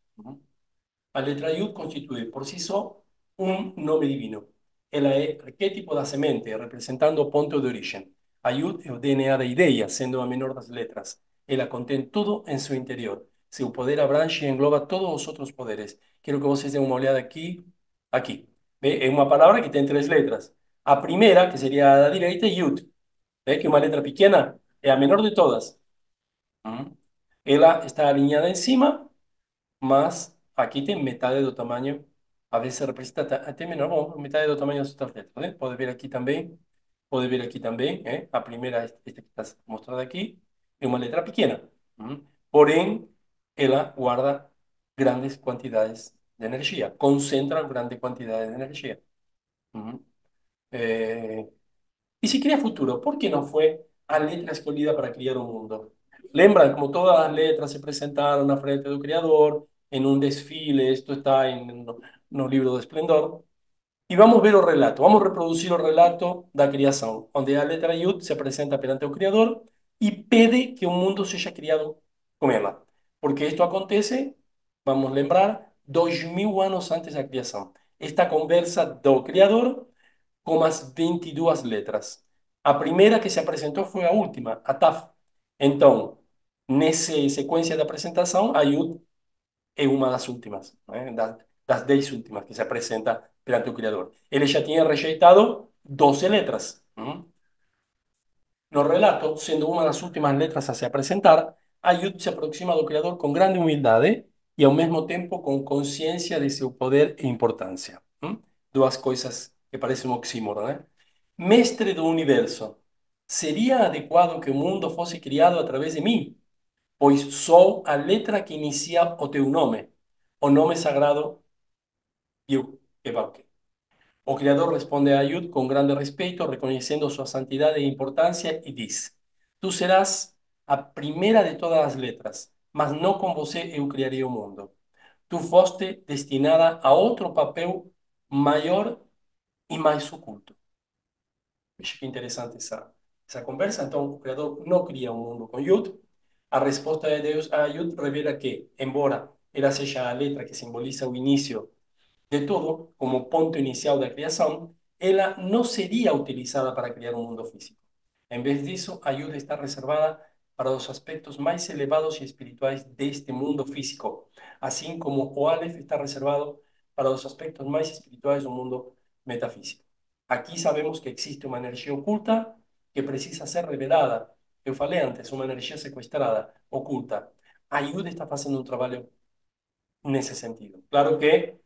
A letra Yud constituye por sí só un nome divino. Ela é arquétipo da semente, representando o ponto de origem. A Yud é o DNA da ideia, sendo a menor das letras. Ela contém tudo em seu interior. Seu poder abrange e engloba todos os outros poderes. Quero que vocês deem uma olhada aqui. Aqui. É uma palavra que tem três letras. A primeira, que seria a da direita, é Yud. Vê que uma letra pequena é a menor de todas. Ela está alinhada em cima, mas aqui tem metade do tamanho. A vezes representa até menor, bom, metade do tamanho das outras letras, né? Pode ver aqui também. Pode ver aqui também, a primeira, esta que está mostrada aqui, é uma letra pequena. Porém, ela guarda grandes quantidades de energia, concentra grande quantidade de energia. Eh, Y si crea futuro, ¿por qué no fue a letra escogida para criar un mundo? Lembran, como todas las letras se presentaron a frente del Creador, en un desfile, esto está en libro de Esplendor, y vamos a ver el relato, vamos a reproducir el relato da criação, onde a letra Yud se presenta perante o Criador y pede que un mundo sea criado con ela. Porque esto acontece, vamos a lembrar, 2000 anos antes da criação. Esta conversa do Criador com as 22 letras. A primeira que se apresentou foi a última, a Taf. Então, Nessa sequência da apresentação, a Yud é uma das últimas, né? Das 10 últimas que se apresenta perante o Criador. Ele já tinha rejeitado 12 letras. No relato, sendo uma das últimas letras a se apresentar, Ayud se aproxima do Criador com grande humildade e, ao mesmo tempo, com consciência de seu poder e importância. Duas coisas que parecem um oxímoro, né? Mestre do universo, seria adequado que o mundo fosse criado através de mim, pois sou a letra que inicia o teu nome, o nome sagrado Yud. O Criador responde a Ayud con grande respeto, reconociendo su santidad e importancia, y dice: Tú serás a primera de todas as letras, mas não com você eu criaria o mundo. Tu foste destinada a outro papel maior e mais oculto. Veja que interessante essa conversa. Então, o Criador não cria um mundo com Yud. A resposta de Deus a Yud revela que, embora ela seja a letra que simboliza o início de todo, como ponto inicial da criação, ela não seria utilizada para criar um mundo físico. Em vez disso, a ajuda está reservada para os aspectos mais elevados e espirituais deste mundo físico, assim como o Aleph está reservado para os aspectos mais espirituais do mundo metafísico. Aqui sabemos que existe uma energia oculta que precisa ser revelada. Eu falei antes, uma energia sequestrada, oculta. A Ayuda está fazendo um trabalho nesse sentido. Claro que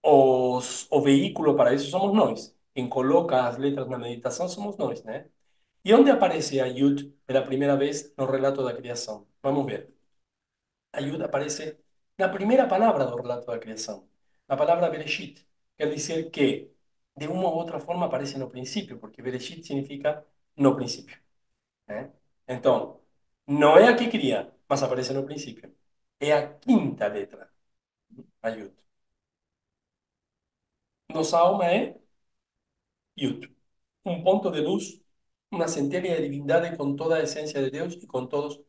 o veículo para isso somos nós. Quem coloca as letras na meditação somos nós, né? E onde aparece a Yud pela primeira vez no relato da criação? Vamos ver. A Yud aparece na primeira palavra do relato da criação, na palavra Bereshit. Quer dizer que, de uma ou outra forma, aparece no princípio, porque Bereshit significa no princípio, né? Então, não é a que cria, mas aparece no princípio. É a quinta letra, a Yud. Nossa alma é Yud. Un ponto de luz, una centelha de divindade com toda a essência de Deus e com todos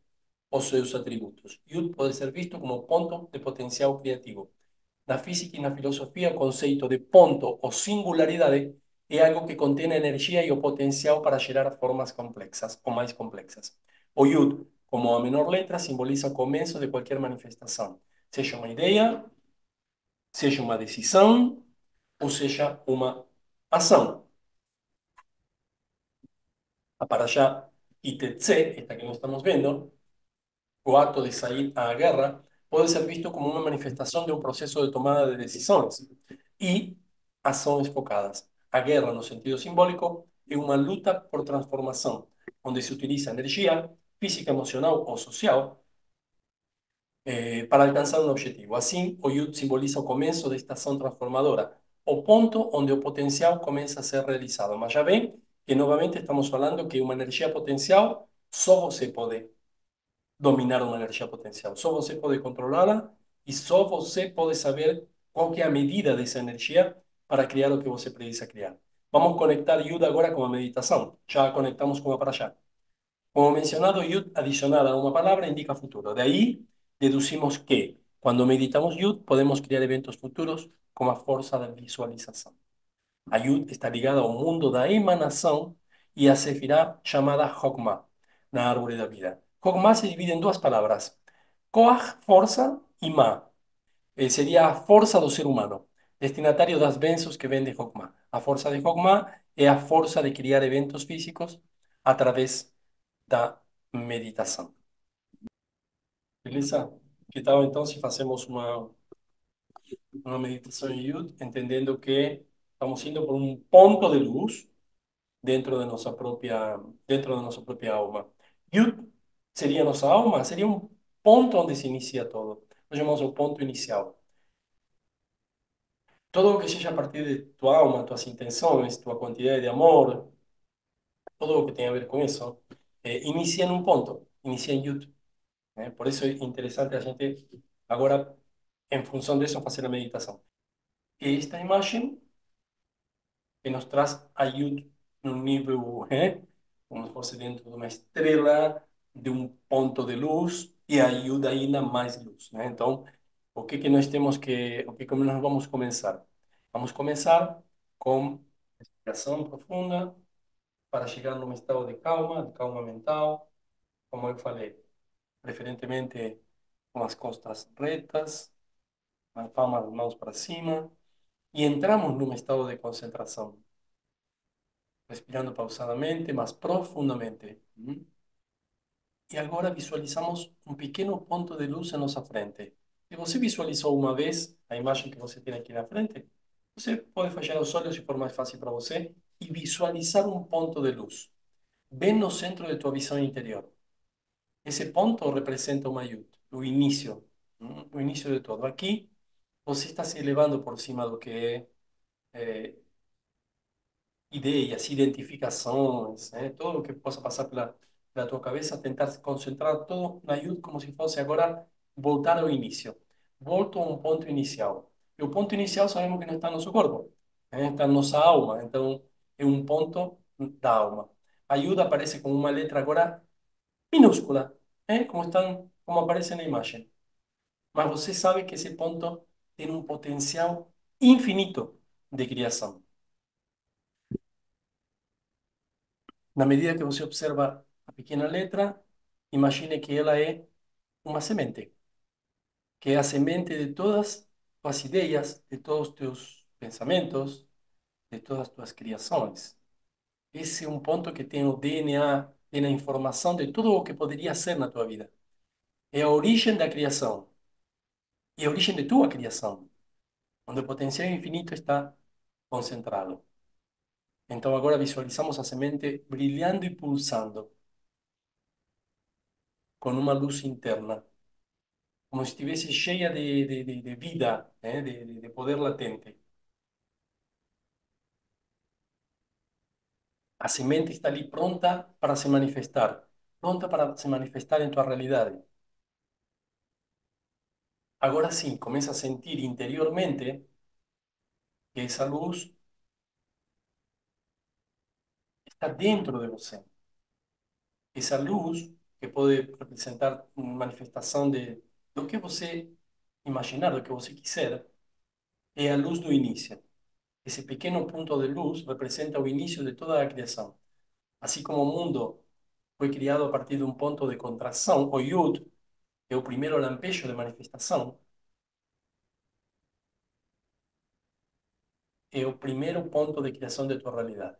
os seus atributos. Yud pode ser visto como ponto de potencial criativo. Na física e na filosofia, o conceito de ponto ou singularidade é algo que contém a energia e o potencial para gerar formas complexas ou mais complexas. O Yud, como a menor letra, simboliza o começo de qualquer manifestação, seja uma ideia, seja uma decisão ou seja uma ação. A Parashá Itetze, esta que no estamos viendo, o acto de salir a la guerra, puede ser visto como una manifestación de un proceso de tomada de decisiones y acciones focadas. A guerra, no sentido simbólico, es una luta por transformación, donde se utiliza energía física, emocional o social para alcançar um objetivo. Assim, o Yud simboliza o começo desta ação transformadora, o ponto onde o potencial começa a ser realizado. Mas já bem que, novamente, estamos falando que uma energia potencial, só você pode dominar uma energia potencial, só você pode controlá-la e só você pode saber qual que é a medida dessa energia para criar o que você precisa criar. Vamos conectar Yud agora com a meditação. Já conectamos com a Parashá. Como mencionado, Yud adicionada a una palabra indica futuro. De ahí deducimos que cuando meditamos Yud podemos crear eventos futuros con la fuerza de visualización. A Yud está ligada ao mundo da emanação e a Sefirá chamada Hokmah, na árvore da vida. Hokmah se divide em duas palavras, Koach, força, e Ma, seria a força do ser humano, destinatário das bênçãos que vem de Hokmah. A força de Hokmah é a força de criar eventos físicos através da meditação. Beleza? Que tal então se fazemos uma meditação em Yud, entendendo que estamos indo por um ponto de luz dentro da nossa própria alma. Yud seria nossa alma, seria um ponto onde se inicia todo. Nós chamamos o ponto inicial. Todo o que seja a partir de tua alma, tuas intenções, tua quantidade de amor, todo o que tem a ver com isso, inicia num ponto, inicia em Yud. Né? Por isso é interessante a gente, agora, em função disso, fazer a meditação. E esta imagem que nos traz ajuda num nível, como se fosse dentro de uma estrela, de um ponto de luz, e ajuda ainda mais luz. Né? Então, o que nós vamos começar? Vamos começar com respiração profunda para chegar num estado de calma mental, como eu falei. preferentemente com as costas retas, a palma das mãos para cima, e entramos num estado de concentração, respirando pausadamente, mas profundamente. E agora visualizamos um pequeno ponto de luz à nossa frente. Se você visualizou uma vez a imagem que você tem aqui na frente, você pode fechar os olhos se for mais fácil para você e visualizar um ponto de luz, bem no centro de tua visão interior. Esse ponto representa uma yud, o início, o início de todo. Aqui você está se elevando por cima do que ideias, identificações, né? Todo o que possa passar pela tua cabeça, tentar se concentrar todo na yud como se fosse agora voltar ao início. Volto a um ponto inicial. E o ponto inicial sabemos que não está no nosso corpo, né? Está na nossa alma. Então, é um ponto da alma. A yud aparece com uma letra agora minúscula, né? Como aparece na imagem. Mas você sabe que esse ponto tem um potencial infinito de criação. Na medida que você observa a pequena letra, imagine que ela é uma semente, que é a semente de todas as ideias, de todos os teus pensamentos, de todas as tuas criações. Esse é um ponto que tem o DNA, tem a informação de tudo o que poderia ser na tua vida. É a origem da criação e a origem de tua criação, onde o potencial infinito está concentrado. Então agora visualizamos a semente brilhando e pulsando com uma luz interna, como se estivesse cheia de vida, né? De poder latente. A semente está ali pronta para se manifestar em tua realidade. Agora sim, começa a sentir interiormente que essa luz está dentro de você. Essa luz que pode representar uma manifestação do que você imaginar, do que você quiser, é a luz do início. Esse pequeno ponto de luz representa o início de toda a criação. Assim como o mundo foi criado a partir de um ponto de contração, o Yud, que é o primeiro lampejo de manifestação, é o primeiro ponto de criação de tua realidade.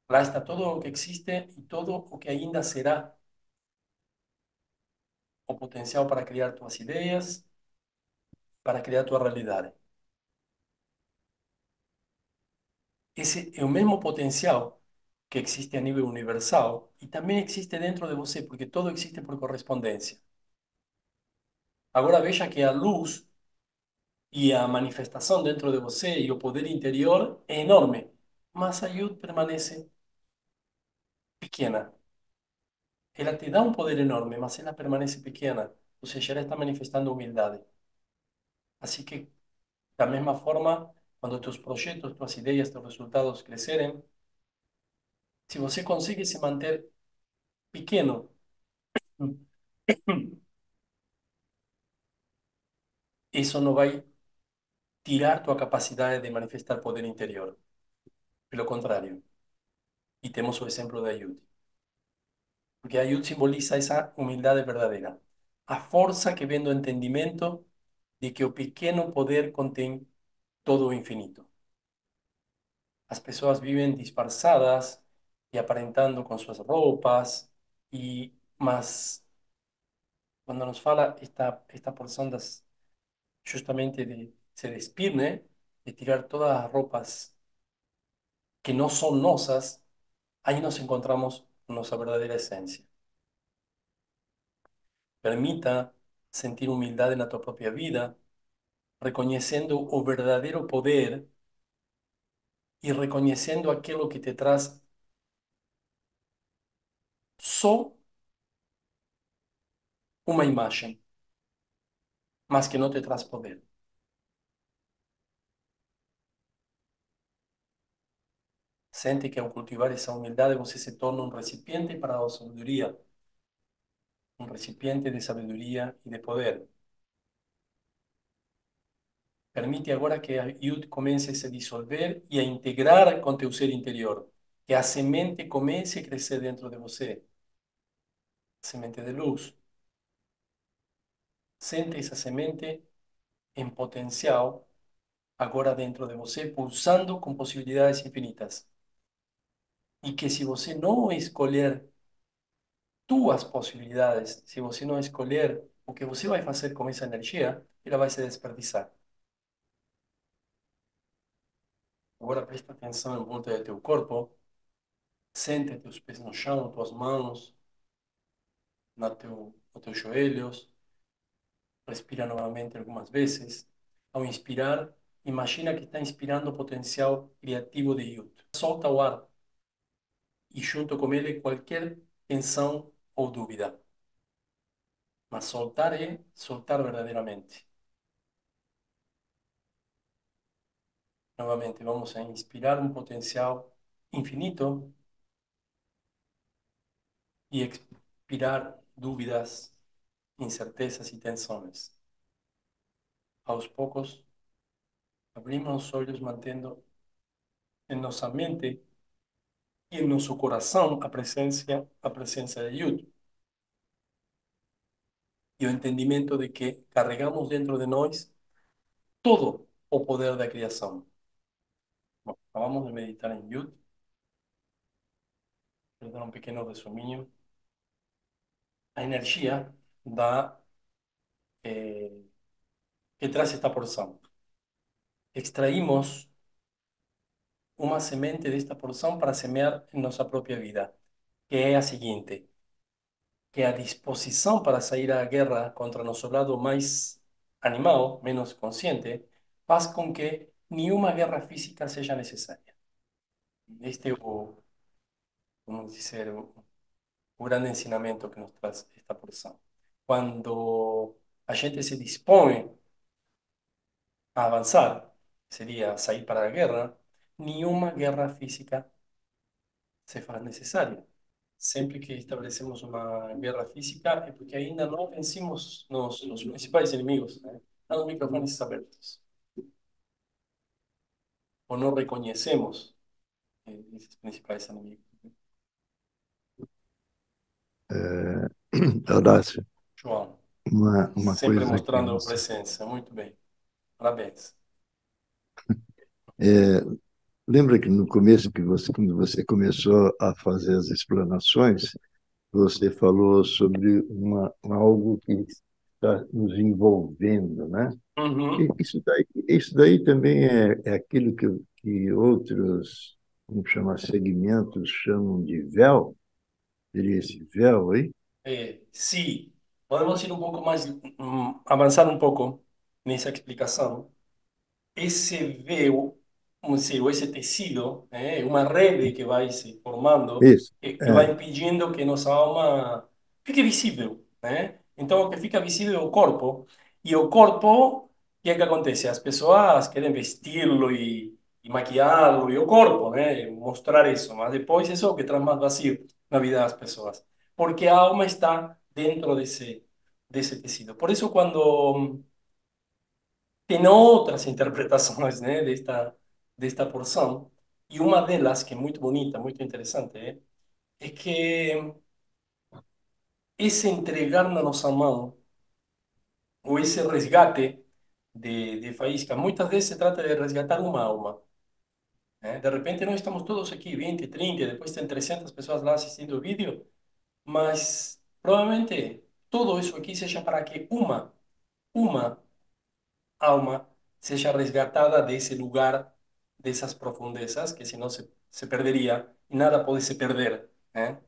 Lá está todo o que existe e todo o que ainda será o potencial para criar tuas ideias, para criar tua realidade. Esse é o mesmo potencial que existe a nível universal e também existe dentro de você, porque todo existe por correspondência. Agora veja que a luz e a manifestação dentro de você e o poder interior é enorme, mas a Yud permanece pequena. Ela te dá um poder enorme, mas ela permanece pequena, ou seja, ela está manifestando humildade. Assim que, da mesma forma, quando teus projetos, tuas ideias, teus resultados crescerem, se você consegue se manter pequeno, isso não vai tirar tua capacidade de manifestar poder interior. Pelo contrário. E temos o exemplo da Yud. Porque a Yud simboliza essa humildade verdadeira. A força que vem do entendimento de que o pequeno poder contém todo o infinito. As pessoas vivem disfarçadas e aparentando com suas roupas, mas quando nos fala esta porção justamente de se despir, né? De tirar todas as roupas que não são nossas, aí nos encontramos nossa verdadeira essência. Permita sentir humildade na tua própria vida, reconhecendo o verdadeiro poder e reconhecendo aquilo que te traz só uma imagem, mas que não te traz poder. Sente que ao cultivar essa humildade você se torna um recipiente para a sabedoria, um recipiente de sabedoria e de poder. Permite agora que a Yud comece a se dissolver e a integrar com teu ser interior, que a semente comece a crescer dentro de você. semente de luz. Sente essa semente em potencial agora dentro de você, pulsando com possibilidades infinitas. E que se você não escolher tuas possibilidades, se você não escolher o que você vai fazer com essa energia, ela vai se desperdiçar. Agora presta atenção em volta do teu corpo, sente teus pés no chão, tuas mãos nos teus joelhos, respira novamente algumas vezes. Ao inspirar, imagina que está inspirando o potencial criativo de Yud. Solta o ar e junto com ele qualquer tensão ou dúvida. Mas soltar é soltar verdadeiramente. Novamente, vamos a inspirar um potencial infinito e expirar dúvidas, incertezas e tensões. Aos poucos, abrimos os olhos mantendo em nossa mente e em nosso coração a presença de Yud e o entendimento de que carregamos dentro de nós todo o poder da criação. Bom, acabamos de meditar em Yud, vou dar um pequeno resuminho. A energia da, eh, que traz esta porção. Extraímos uma semente desta porção para semear em nossa própria vida, que é a seguinte, que a disposição para sair à guerra contra nosso lado mais animal, menos consciente, faz com que nenhuma guerra física seja necessária. Este é o, vamos dizer, o grande ensinamento que nos traz esta porção. Quando a gente se dispõe a avançar, seria sair para a guerra, nenhuma guerra física se faz necessária. Sempre que estabelecemos uma guerra física é porque ainda não vencemos nos principais inimigos, né? Estão os microfones abertos. Ou não reconhecemos esses principais inimigos. É, Horácio, João, uma sempre coisa que mostrando você. presença. Muito bem. Parabéns. É, lembra que no começo, quando você começou a fazer as explanações, você falou sobre algo que está nos envolvendo, né? E Uhum. isso daí também é aquilo que outros, vamos chamar, segmentos chamam de véu, seria esse véu aí? Sí, podemos ir un poco más, avanzar un poco nessa explicação. Esse véu, vamos dizer, ou esse tecido, é uma rede que vai se formando, Isso. que vai É. impedindo que nossa alma fique visível, né? Então, o que fica visível é o corpo, e o corpo, o que é que acontece? As pessoas querem vesti-lo e maquiá-lo, e o corpo, né? Mostrar isso, mas depois isso é o que traz mais vazio na vida das pessoas, porque a alma está dentro desse tecido. Por isso, quando tem outras interpretações, né, desta porção, e uma delas, que é muito bonita, muito interessante, é que esse entregar na nossa mão, ou esse resgate de faísca, muitas vezes se trata de resgatar uma alma. Né? De repente, nós estamos todos aqui, 20, 30, depois tem 300 pessoas lá assistindo o vídeo, mas provavelmente tudo isso aqui seja para que uma alma seja resgatada desse lugar, dessas profundezas, que senão se perderia, e nada pode se perder, né?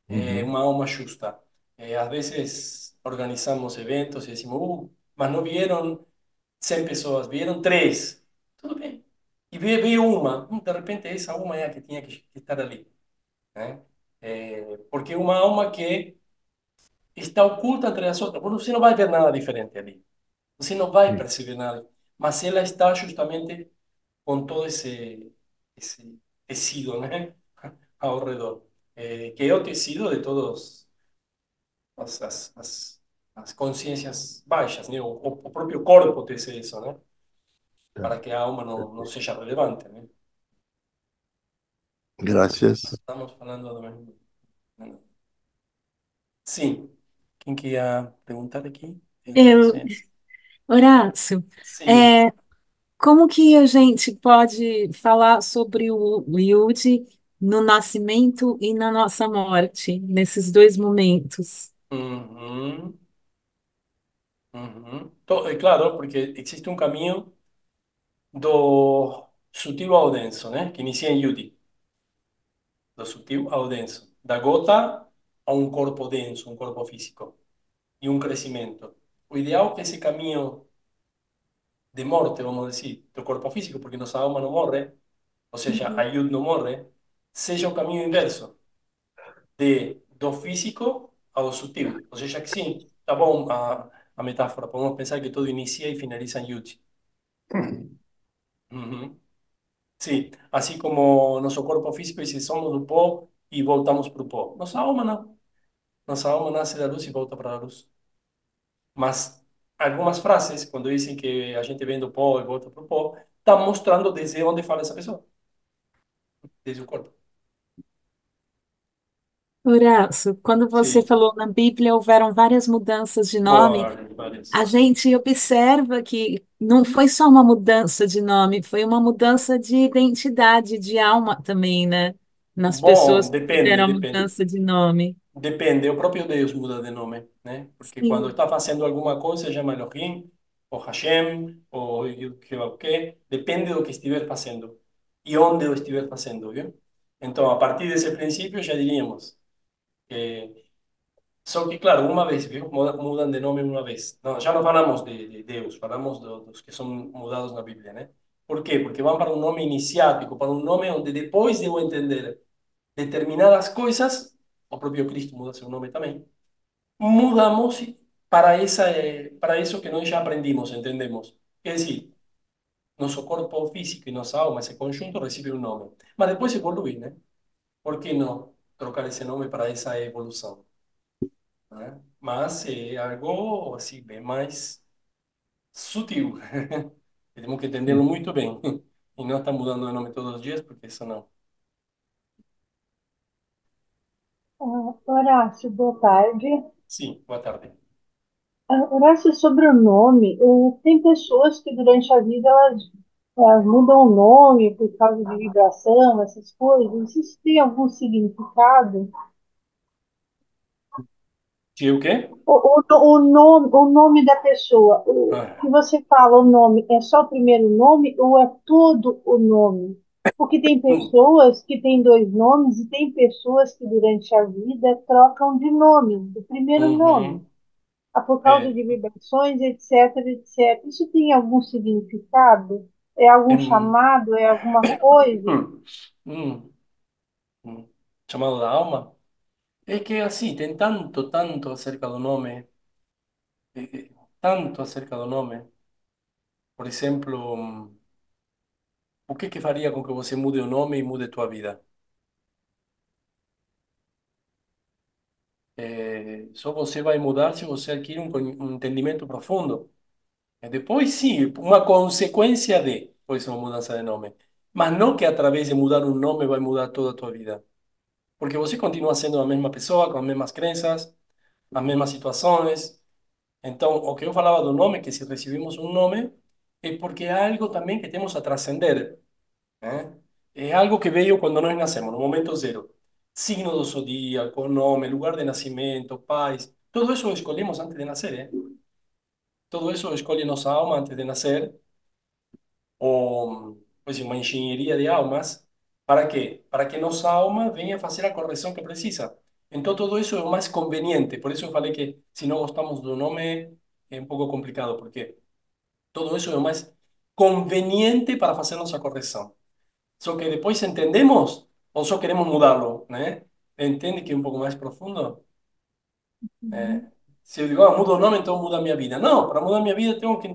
É Uhum. uma alma justa. Às vezes organizamos eventos e decimos, mas não vieram 100 pessoas, vieram 3. Tudo bem. E veio uma. De repente, essa uma é a que tinha que estar ali, né? Porque é uma alma que está oculta entre as outras. Você não vai ver nada diferente ali. Você não vai Sim. perceber nada. Mas ela está justamente com todo esse tecido, né? Ao redor. Que é o tecido de todas as consciências baixas, né? O próprio corpo tece isso, né? Tá. Para que a alma não seja relevante, né? Graças. Estamos falando do mesmo. Sim. Quem que ia perguntar aqui? Eu, Sim. Horácio, Sim. é, como que a gente pode falar sobre o Yudi no nascimento e na nossa morte, nesses dois momentos? Uhum. Uhum. É claro, porque existe um caminho do sutil ao denso, né? Que inicia em Yudi. Do sutil ao denso. Da gota a um corpo denso, um corpo físico. E um crescimento. O ideal é que esse caminho de morte, vamos dizer, do corpo físico, porque nossa alma não morre, ou seja, a Uhum. Yud não morre, seja o caminho inverso, do físico ao sutil. Ou seja, que sim, tá bom a metáfora, podemos pensar que tudo inicia e finaliza em Yud. Uhum. Sim, assim como nosso corpo físico, diz, somos do pó e voltamos para o pó. Nossa alma não. Nossa alma nasce da luz e volta para a luz. Mas algumas frases, quando dizem que a gente vem do pó e volta para o pó, está mostrando desde onde fala essa pessoa, desde o corpo. Horácio, quando você Sim, falou na Bíblia houveram várias mudanças de nome, várias, a várias. gente observa que não foi só uma mudança de nome, foi uma mudança de identidade, de alma também, né? Nas Bom, pessoas que depende, fizeram a depende. mudança de nome. Depende, o próprio Deus muda de nome, né? Porque quando Sim. está fazendo alguma coisa, chama Elohim, ou Hashem, ou que lá o quê. Depende do que estiver fazendo e onde o estiver fazendo, viu? Então, a partir desse princípio, já diríamos que só que, claro, uma vez, viu? Mudam de nome uma vez. Não, já não falamos de Deus, falamos dos que são mudados na Bíblia, né? Por quê? Porque vão para um nome iniciático, para um nome onde depois de eu entender determinadas coisas, o próprio Cristo muda seu nome também, mudamos para isso que nós já aprendimos, entendemos? Quer dizer, nosso corpo físico e nossa alma, esse conjunto, recebe um nome. Mas depois evolui, né? Por que não trocar esse nome para essa evolução? Né? Mas é algo assim, bem mais sutil. Temos que entendê-lo muito bem. E não está mudando de nome todos os dias, porque isso não. Horácio, boa tarde. Sim, boa tarde. Horácio, sobre o nome, tem pessoas que durante a vida elas mudam o nome por causa de vibração, essas coisas. Isso tem algum significado? Que o quê? O nome da pessoa, o que Ah. você fala, o nome, é só o primeiro nome ou é todo o nome? Porque tem Hum, pessoas que têm dois nomes e tem pessoas que durante a vida trocam de nome, do primeiro nome. uhum, Por causa é, de vibrações, etc, etc. Isso tem algum significado? É algum em- chamado? É alguma coisa? hum, hum, chamado da alma. É que assim, tem tanto, tanto acerca do nome, tanto acerca do nome. Por exemplo, o que faria com que você mude o nome e mude tua vida? Só você vai mudar se você adquirir um entendimento profundo. E depois, sim, uma consequência de, pois uma mudança de nome. Mas não que através de mudar um nome vai mudar toda a tua vida. Porque você continua sendo a mesma pessoa, com as mesmas crenças, as mesmas situações. Então, o que eu falava do nome, que se recebemos um nome, é porque é algo também que temos a transcender, né? É algo que veio quando nós nascemos, no momento zero. Signo do zodíaco, nome, lugar de nascimento, pais, tudo isso escolhemos antes de nascer, ¿eh? Todo eso escolhe nossa alma antes de nascer, ou pois, uma engenharia de almas. Para quê? Para que nossa alma venha fazer a correção que precisa. Então, tudo isso é o mais conveniente. Por isso eu falei que se não gostamos do nome, é um pouco complicado, porque todo isso é o mais conveniente para fazer nossa correção. Só que depois entendemos ou só queremos mudá-lo, né? Entende que é um pouco mais profundo? É, se eu digo, mudo o nome, então muda a minha vida. Não, para mudar a minha vida, tenho que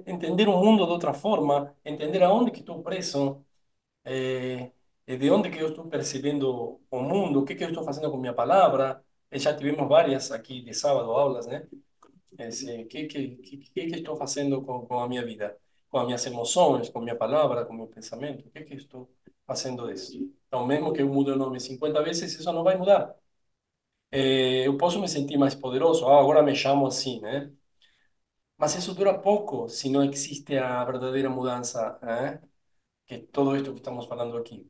entender o mundo de outra forma, entender aonde que estou preso, e de onde que eu estou percebendo o mundo, o que que eu estou fazendo com minha palavra. E já tivemos várias aqui de sábado aulas, né? Esse, que estou fazendo com a minha vida, com as minhas emoções, com minha palavra, com meu pensamento? O que estou fazendo disso? Então, mesmo que eu mude o nome 50 vezes, isso não vai mudar. Eu posso me sentir mais poderoso, ah, agora me chamo assim, né? Mas isso dura pouco se não existe a verdadeira mudança, né? Que é todo isto que estamos falando aqui.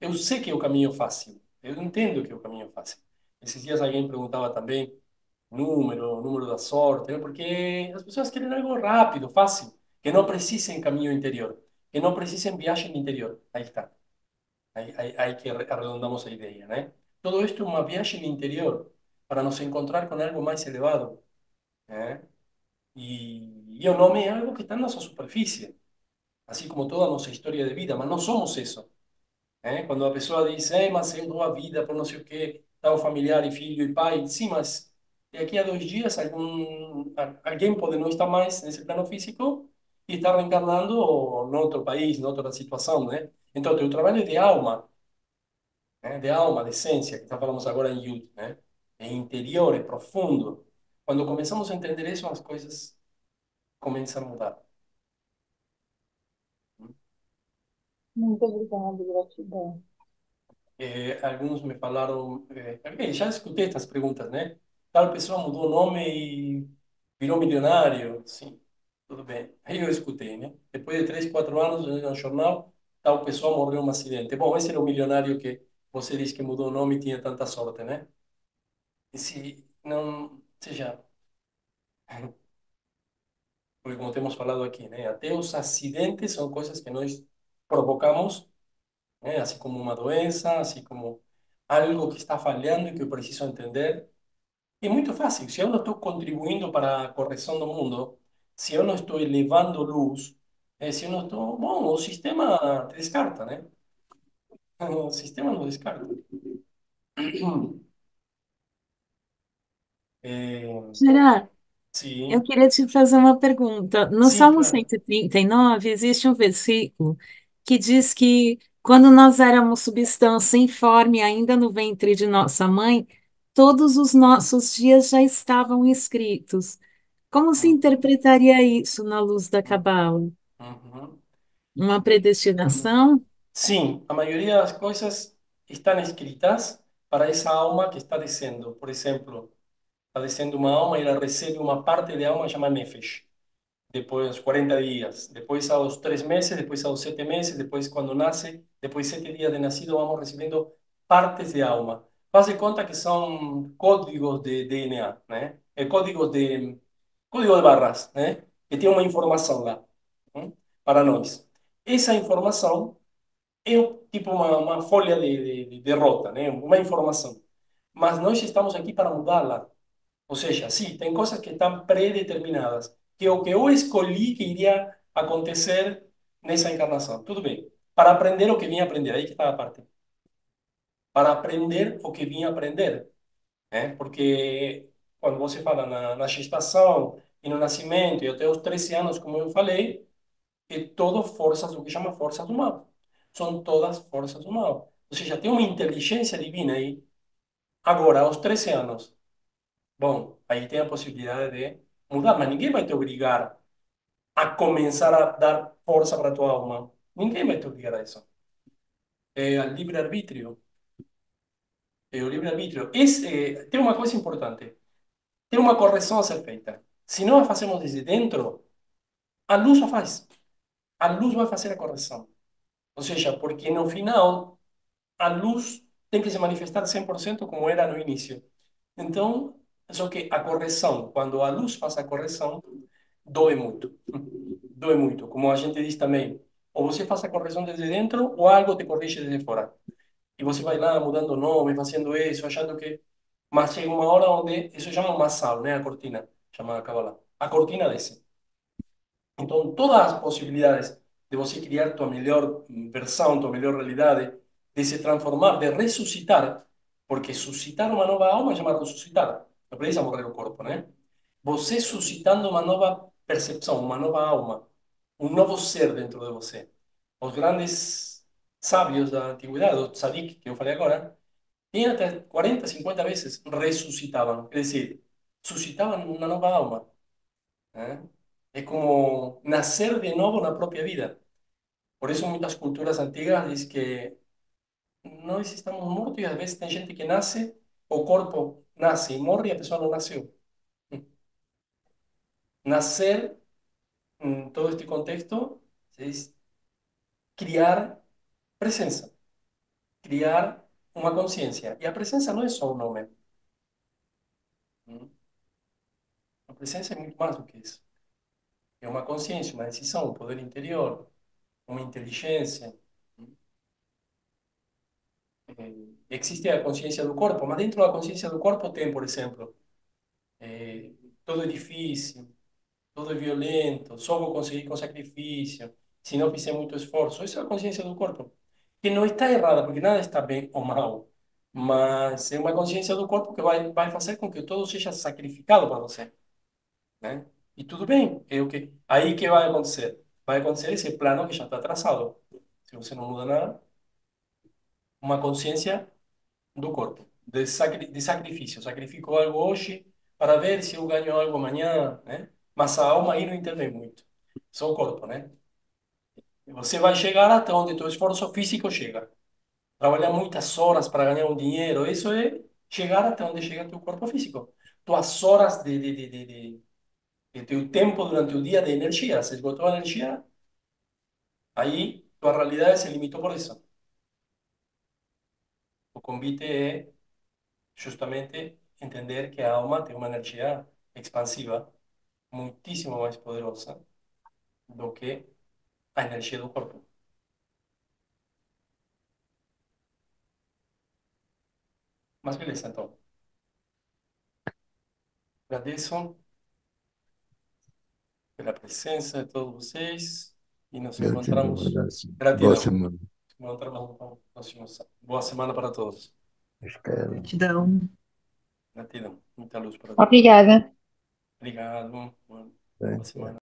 Eu sei que é o caminho fácil, eu entendo que é o caminho fácil. Esses dias alguém perguntava também número da sorte, né? Porque as pessoas querem algo rápido, fácil, que não precisem caminho interior, que não precisem viagem interior. Aí está. Aí que arredondamos a ideia, né? Todo isto é uma viagem interior para nos encontrar com algo mais elevado, né? E o nome é algo que está na nossa superfície, assim como toda a nossa história de vida, mas não somos isso, né? Quando a pessoa diz, mas eu dou a vida por não sei o quê, tal familiar e filho e pai, sim, mas daqui a 2 dias alguém pode não estar mais nesse plano físico e estar reencarnando em outro país, em outra situação, né? Então, teu trabalho é de alma, né? De alma, de essência, que falamos agora em Yud, né? É interior, é profundo. Quando começamos a entender isso, as coisas começam a mudar. Muito obrigada, gratidão. Alguns me falaram, já escutei estas perguntas, né? Tal pessoa mudou o nome e virou milionário, sim, tudo bem. Aí eu escutei, né? Depois de 3, 4 anos, no jornal, tal pessoa morreu em um acidente. Bom, esse era o milionário que você disse que mudou o nome e tinha tanta sorte, né? E se não, seja, porque como temos falado aqui, né? Até os acidentes são coisas que nós provocamos, né? Assim como uma doença, assim como algo que está falhando e que eu preciso entender. E muito fácil, se eu não estou contribuindo para a correção do mundo, se eu não estou elevando luz, se eu não estou... Bom, o sistema te descarta, né? O sistema não descarta. É, Gerard, eu sim, queria te fazer uma pergunta. No sim, Salmo claro. 139 existe um versículo que diz que quando nós éramos substância informe, ainda no ventre de nossa mãe, todos os nossos dias já estavam escritos. Como se Uhum, interpretaria isso na luz da uhum, Cabala? uhum. Uma predestinação? Sim, a maioria das coisas estão escritas para essa alma que está descendo. Por exemplo, está descendo uma alma e ela recebe uma parte de alma chamada Nefesh. Depois aos 40 dias, depois aos 3 meses, depois aos 7 meses, depois quando nasce, depois 7 dias de nascido, vamos recebendo partes de alma. Faz de conta que são códigos de DNA, né? É código de barras, né? Que tem uma informação lá, para nós. Essa informação é tipo uma folha de rota, né? Uma informação. Mas nós estamos aqui para mudá-la. Ou seja, sim, tem coisas que estão pré-determinadas, que é o que eu escolhi que iria acontecer nessa encarnação. Tudo bem. Para aprender o que vim aprender, aí que está a parte. Para aprender o que vim aprender, né? Porque quando você fala na gestação e no nascimento e até os 13 anos, como eu falei, é todo forças, o que chama forças do mal. São todas forças do mal. Ou seja, tem uma inteligência divina aí. Agora, aos 13 anos, bom, aí tem a possibilidade de mudar, mas ninguém vai te obrigar a começar a dar força para a tua alma. Ninguém vai te obrigar a isso. É o livre-arbítrio. É o livre-arbítrio. Tem uma coisa importante. Tem uma correção a ser feita. Se nós a fazemos desde dentro, a luz a faz. A luz vai fazer a correção. Ou seja, porque no final, a luz tem que se manifestar 100% como era no início. Então, só que a correção, quando a luz faz a correção, dói muito. Dói muito. Como a gente diz também, ou você faz a correção desde dentro, ou algo te corrige desde fora. E você vai lá mudando o nome, fazendo isso, achando que... Mas chega uma hora onde isso chama uma sal, né? A cortina, chama a Kabbalah. A cortina desce. Então, todas as possibilidades de você criar tua melhor versão, tua melhor realidade, de se transformar, de ressuscitar, porque suscitar uma nova alma chama ressuscitar. Não precisa morrer o corpo, né? Você suscitando uma nova percepção, uma nova alma, um novo ser dentro de você. Os grandes sábios da antiguidade, o tzadik, que eu falei agora, tinham até 40, 50 vezes ressuscitavam. Quer dizer, suscitavam uma nova alma, né? É como nascer de novo na própria vida. Por isso, muitas culturas antigas dizem que nós estamos mortos e às vezes tem gente que nasce o corpo nasce e morre e a pessoa não nasceu. Nacer, em todo este contexto, é criar presença, criar uma consciência. E a presença não é só um nome. A presença é muito mais do que isso. É uma consciência, uma decisão, um poder interior, uma inteligência. Existe a consciência do corpo, mas dentro da consciência do corpo tem, por exemplo, todo é difícil, tudo é violento, só vou conseguir com sacrifício, se não fizer muito esforço. Essa é a consciência do corpo, que não está errada, porque nada está bem ou mal, mas é uma consciência do corpo que vai fazer com que todo seja sacrificado para você, né? E tudo bem, é o que aí que vai acontecer. Vai acontecer esse plano que já está traçado. Se você não muda nada, uma consciência do corpo, de sacrifício. Sacrifico algo hoje para ver se eu ganho algo amanhã, né? Mas a alma aí não intervém muito. Só o corpo, né? E você vai chegar até onde teu esforço físico chega. Trabalhar muitas horas para ganhar um dinheiro, isso é chegar até onde chega teu corpo físico. Tuas horas de teu tempo durante o dia de energia, se esgotou a energia, aí tua realidade se limitou por isso. O convite é justamente entender que a alma tem uma energia expansiva muitíssimo mais poderosa do que a energia do corpo. Mas beleza, então. Agradeço pela presença de todos vocês e nos Gratidão, encontramos. abraço. Boa Gratidão. semana. Nos encontramos no próximo sábado. Boa semana para todos. Espero. Gratidão. Gratidão. Muita luz para todos. Obrigada. Obrigado. Boa Bem, semana.